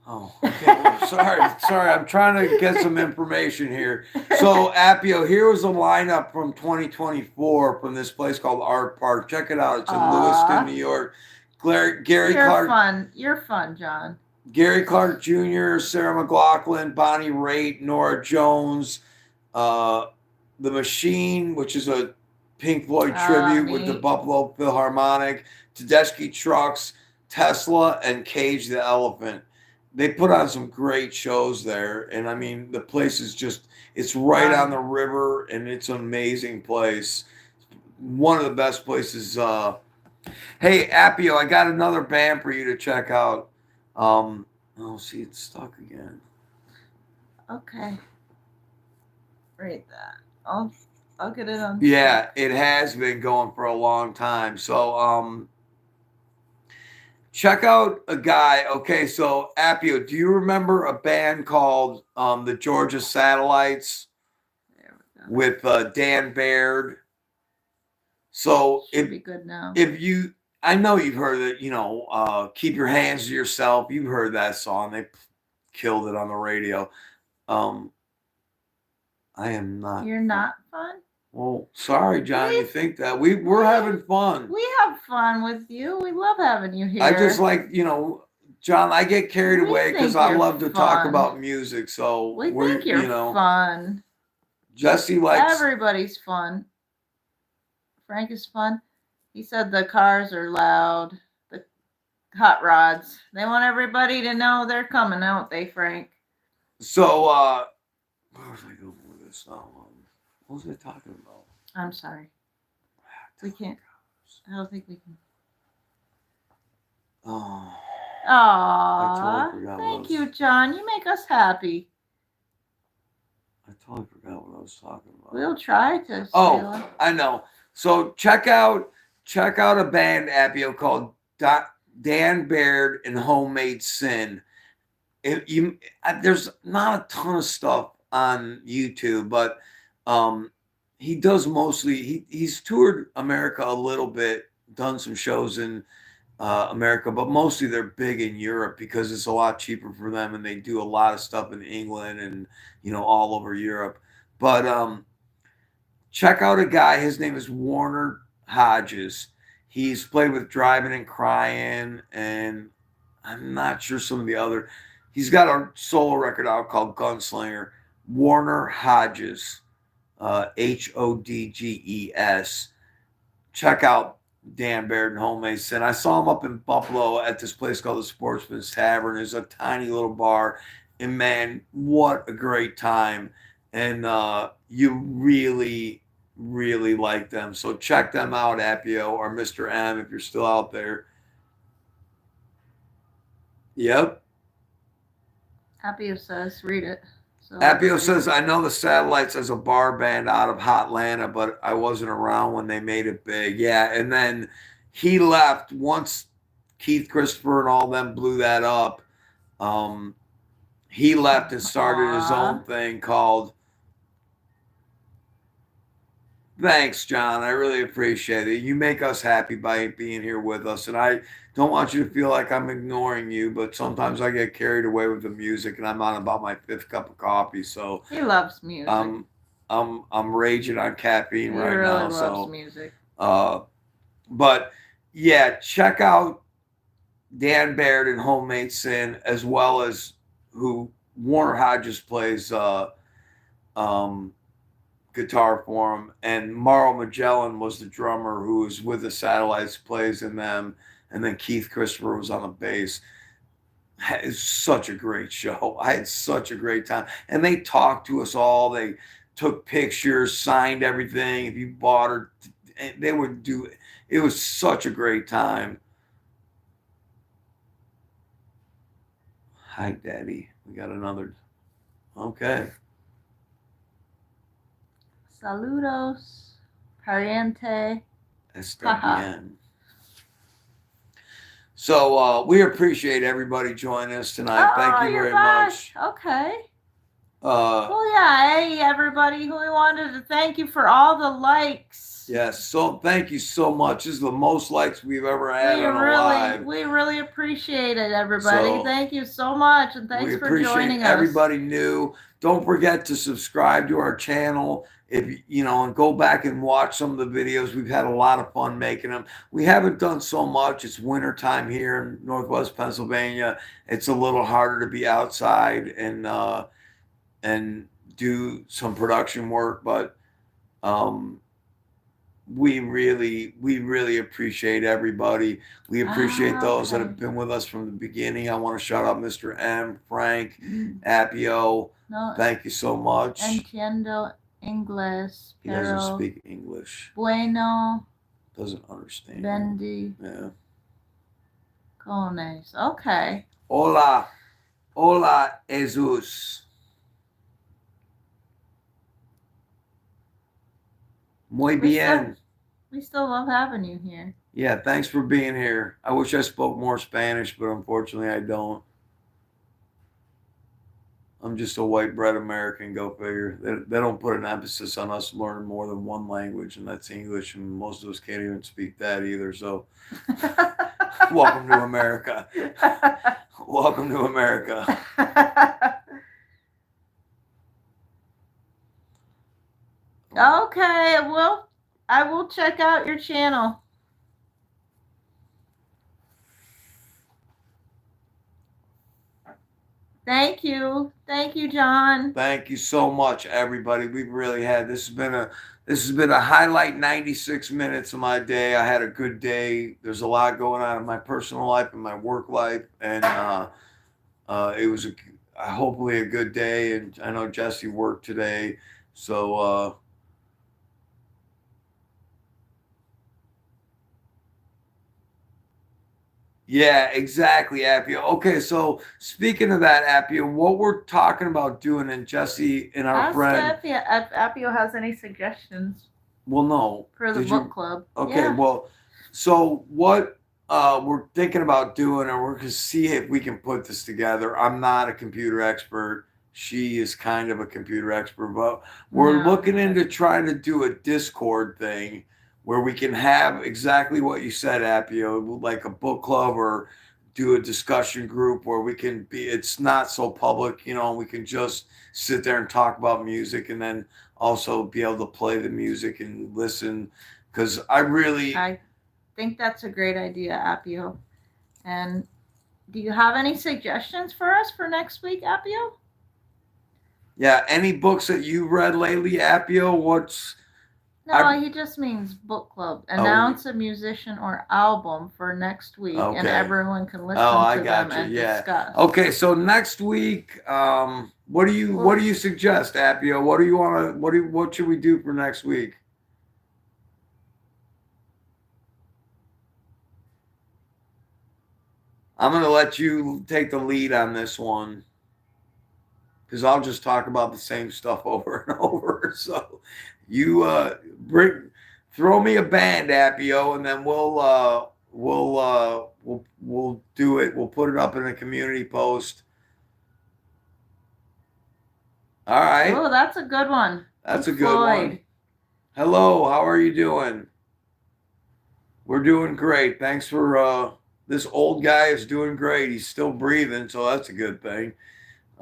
Oh, okay. Well, sorry. I'm trying to get some information here. So, Appio, here was a lineup from 2024 from this place called Art Park. Check it out. It's in Lewiston, New York. Gary Clark. You're fun, John. Gary Clark Jr., Sarah McLachlan, Bonnie Raitt, Nora Jones, The Machine, which is a Pink Floyd tribute with the Buffalo Philharmonic, Tedeschi Trucks, Tesla, and Cage the Elephant. They put on some great shows there. And I mean, the place is just, it's right on the river and it's an amazing place. One of the best places. Hey, Appio, I got another band for you to check out. Oh, see, it's stuck again. Okay. Read that. I'll get it on. Yeah, it has been going for a long time. So, check out a guy. Okay, so Appio, do you remember a band called the Georgia Satellites with Dan Baird? So Should be good now. I know you've heard it. Keep Your Hands to Yourself. You've heard that song. They killed it on the radio. I am not. You're not fun? Well, sorry, John. You think that we're having fun. We have fun with you. We love having you here. I just like, John, I get carried away because I love to talk about music. So we think you're fun. Jesy likes. Everybody's fun. Frank is fun. He said the cars are loud. The hot rods. They want everybody to know they're coming, don't they, Frank? So, where was I going with this? What was I talking about? I'm sorry. We can't. I don't think we can. Oh. Aww. Thank you, John. You make us happy. I totally forgot what I was talking about. We'll try to. Oh, I know. So check out a band, Appio, called Dan Baird and Homemade Sin. There's not a ton of stuff on YouTube, but he does mostly. He's toured America a little bit, done some shows in America, but mostly they're big in Europe because it's a lot cheaper for them, and they do a lot of stuff in England and all over Europe. But check out a guy. His name is Warner Hodges. He's played with Driving and Crying, and I'm not sure some of the other. He's got a solo record out called Gunslinger. Warner Hodges, Hodges. Check out Dan Baird and Homemade Sin. I saw him up in Buffalo at this place called the Sportsman's Tavern. It's a tiny little bar, and man, what a great time! And you really like them. So check them out, Appio or Mr. M, if you're still out there. Yep. Appio says, read it. So Appio says, I know the Satellites as a bar band out of Hotlanta, but I wasn't around when they made it big. Yeah, and then he left once Keith Christopher and all them blew that up. He left and started his own thing called. Thanks, John. I really appreciate it. You make us happy by being here with us. And I don't want you to feel like I'm ignoring you, but sometimes I get carried away with the music and I'm on about my 5th cup of coffee. So he loves music. I'm raging on caffeine right really now. Loves music. But yeah, check out Dan Baird and Homemade Sin, as well as who Warner Hodges plays guitar for him, and Mauro Magellan was the drummer who was with the Satellites, plays in them, and then Keith Christopher was on the bass. It's such a great show. I had such a great time, and they talked to us all. They took pictures, signed everything. If you bought her, they would do it. It was such a great time. Hi, Daddy. We got another. Okay. Saludos, pariente. SWN. So we appreciate everybody joining us tonight. Thank you very much. Okay. Well, yeah. Hey, everybody. We wanted to thank you for all the likes. Yes. So thank you so much. This is the most likes we've ever had on a live. We really appreciate it, everybody. So, thank you so much, and thanks for joining us. Everybody new. Don't forget to subscribe to our channel. If you know, and go back and watch some of the videos. We've had a lot of fun making them. We haven't done so much. It's winter time here in Northwest Pennsylvania. It's a little harder to be outside and do some production work, but we really appreciate everybody. We appreciate those that have been with us from the beginning. I want to shout out Mr. M, Frank, Appio. No, thank you so much. Entiendo inglés. He doesn't speak English. Bueno. Doesn't understand. Bendy. Yeah. Cones. Okay. Hola. Hola, Jesus. Muy bien. We still love having you here. Yeah, thanks for being here. I wish I spoke more Spanish, but unfortunately I don't. I'm just a white bread American, go figure. They don't put an emphasis on us learning more than one language, and that's English, and most of us can't even speak that either. So welcome to America. Welcome to America. Okay, well, I will check out your channel. Thank you, John. Thank you so much, everybody. We've really had this has been a highlight 96 minutes of my day. I had a good day. There's a lot going on in my personal life and my work life, and it was hopefully a good day. And I know Jesy worked today, so. Yeah, exactly, Appio. Okay, so speaking of that, Appio, what we're talking about doing, and Jesy and our friend. If Appio has any suggestions. Well, no. For the book club. Okay, yeah. Well, so what we're thinking about doing, and we're going to see if we can put this together. I'm not a computer expert. She is kind of a computer expert, but we're looking into trying to do a Discord thing where we can have exactly what you said, Appio, like a book club or do a discussion group where we can be, it's not so public, you know, we can just sit there and talk about music and then also be able to play the music and listen. Because I think that's a great idea, Appio. And do you have any suggestions for us for next week, Appio? Yeah, any books that you've read lately, Appio? No, he just means book club. Announce a musician or album for next week, and everyone can listen to them and discuss. Okay, so next week, what do you suggest, Appio? What do you want to? What should we do for next week? I'm gonna let you take the lead on this one, because I'll just talk about the same stuff over and over. So. You throw me a band, Appio, and then we'll do it. We'll put it up in a community post. All right. Oh, that's a good one. That's a good one. Hello, how are you doing? We're doing great. Thanks for this old guy is doing great. He's still breathing, so that's a good thing.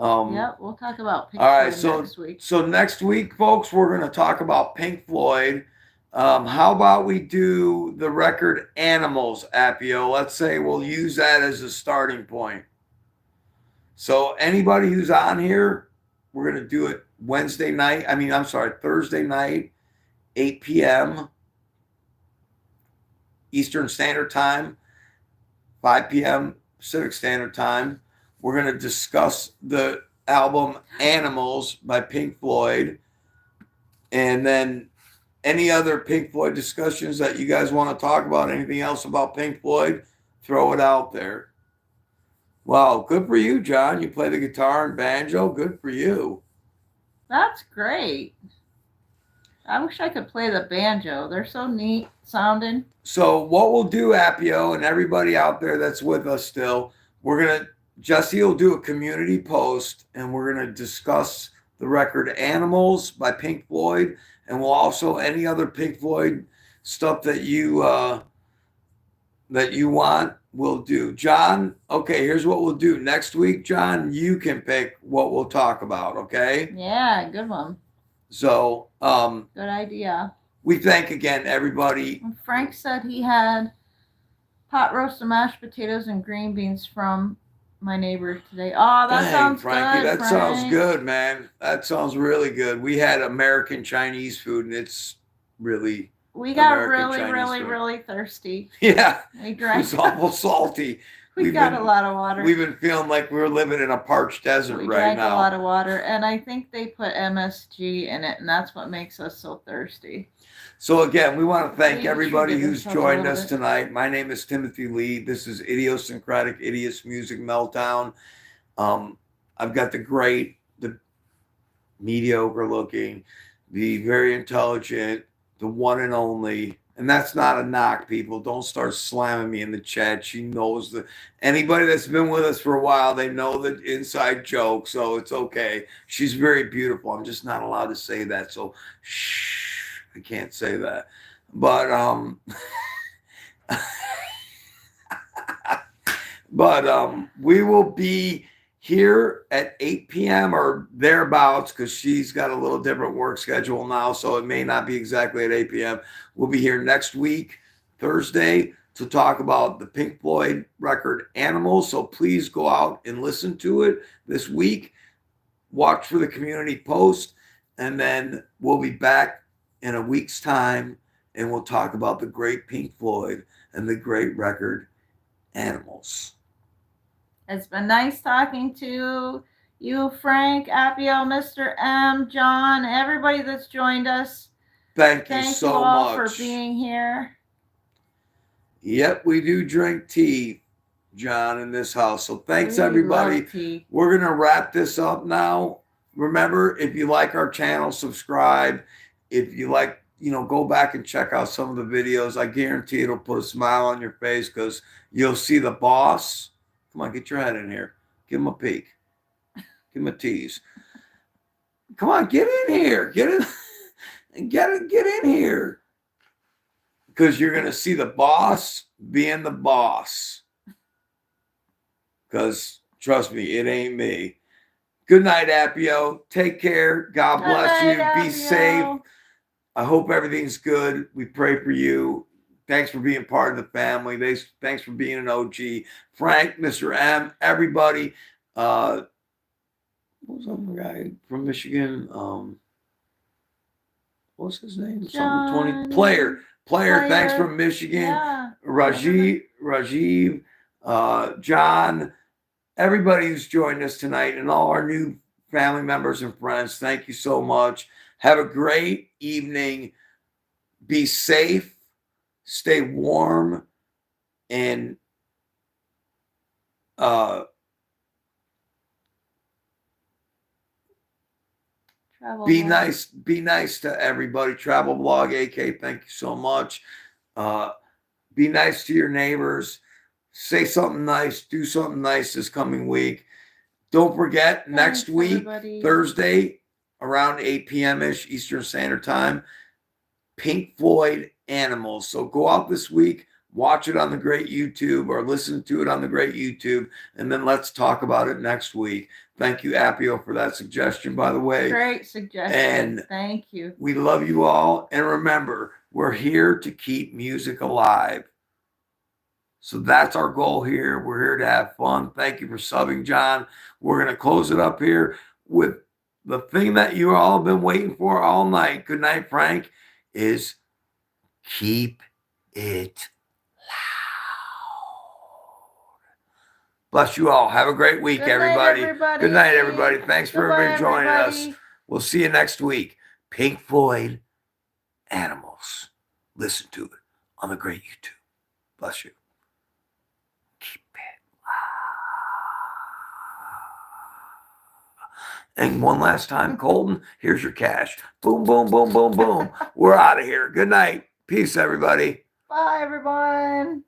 Yeah, we'll talk about Pink Floyd next week. So next week, folks, we're going to talk about Pink Floyd. How about we do the record Animals, Appio? Let's say we'll use that as a starting point. So anybody who's on here, we're going to do it Thursday night, 8 p.m. Eastern Standard Time, 5 p.m. Pacific Standard Time. We're going to discuss the album Animals by Pink Floyd. And then any other Pink Floyd discussions that you guys want to talk about, anything else about Pink Floyd, throw it out there. Wow, good for you, John. You play the guitar and banjo. Good for you. That's great. I wish I could play the banjo. They're so neat sounding. So what we'll do, Appio, and everybody out there that's with us still, Jesy will do a community post, and we're going to discuss the record Animals by Pink Floyd, and we'll also, any other Pink Floyd stuff that you want, we'll do. John, okay, here's what we'll do. Next week, John, you can pick what we'll talk about, okay? Yeah, good one. So, good idea. We thank again everybody. Frank said he had pot roast and mashed potatoes and green beans from my neighbor today. Oh, that sounds Frankie, good. That sounds good, man. That sounds really good. We had American Chinese food, and it's really. We got really thirsty. Yeah, we drank. It's awful salty. We got a lot of water. We've been feeling like we're living in a parched desert right now. We drank a lot of water, and I think they put MSG in it, and that's what makes us so thirsty. So again, we want to thank everybody who's joined us tonight. My name is Timothy Lee. This is Idiosyncratic Idiots Music Meltdown. I've got the mediocre looking, the very intelligent, the one and only, and that's not a knock, people. Don't start slamming me in the chat. She knows anybody that's been with us for a while, they know the inside joke, so it's okay. She's very beautiful. I'm just not allowed to say that, so shh. I can't say that, but we will be here at 8 p.m. or thereabouts because she's got a little different work schedule now, so it may not be exactly at 8 p.m. We'll be here next week, Thursday, to talk about the Pink Floyd record Animals. So please go out and listen to it this week. Watch for the community post, and then we'll be back in a week's time, and we'll talk about the great Pink Floyd and the great record Animals. It's been nice talking to you, Frank, Appio, Mr. M, John, everybody that's joined us. Thank you so all much for being here. Yep, we do drink tea, John, in this house. So thanks, everybody. We're going to wrap this up now. Remember, if you like our channel, subscribe. If you like, go back and check out some of the videos. I guarantee it'll put a smile on your face because you'll see the boss. Come on, get your head in here. Give him a peek. Give him a tease. Come on, get in here. Get in. Get in here. Because you're going to see the boss being the boss. Because, trust me, it ain't me. Good night, Appio. Take care. God bless you. Be safe. I hope everything's good. We pray for you. Thanks for being part of the family. Thanks for being an OG. Frank, Mr. M, everybody. What was that guy from Michigan? What's his name? Something 20. Player. Thanks from Michigan. Yeah. Rajiv, John, everybody who's joined us tonight, and all our new family members and friends. Thank you so much. Have a great evening. Be safe. Stay warm. And be nice. Be nice to everybody. Travel Blog AK, thank you so much. Be nice to your neighbors. Say something nice. Do something nice this coming week. Don't forget, next week, Thursday, around 8 p.m.-ish Eastern Standard Time, Pink Floyd Animals. So go out this week, watch it on the great YouTube or listen to it on the great YouTube, and then let's talk about it next week. Thank you, Appio, for that suggestion, by the way. Great suggestion. And thank you. We love you all. And remember, we're here to keep music alive. So that's our goal here. We're here to have fun. Thank you for subbing, John. We're going to close it up here with the thing that you all have been waiting for all night. Good night, Frank, is keep it bless you all. Have a great week, everybody. Good night, everybody. Thanks for joining us. We'll see you next week. Pink Floyd Animals. Listen to it on the great YouTube. Bless you. Keep it loud. And one last time, Colton, here's your cash. Boom, boom, boom, boom, boom. We're out of here. Good night. Peace, everybody. Bye, everyone.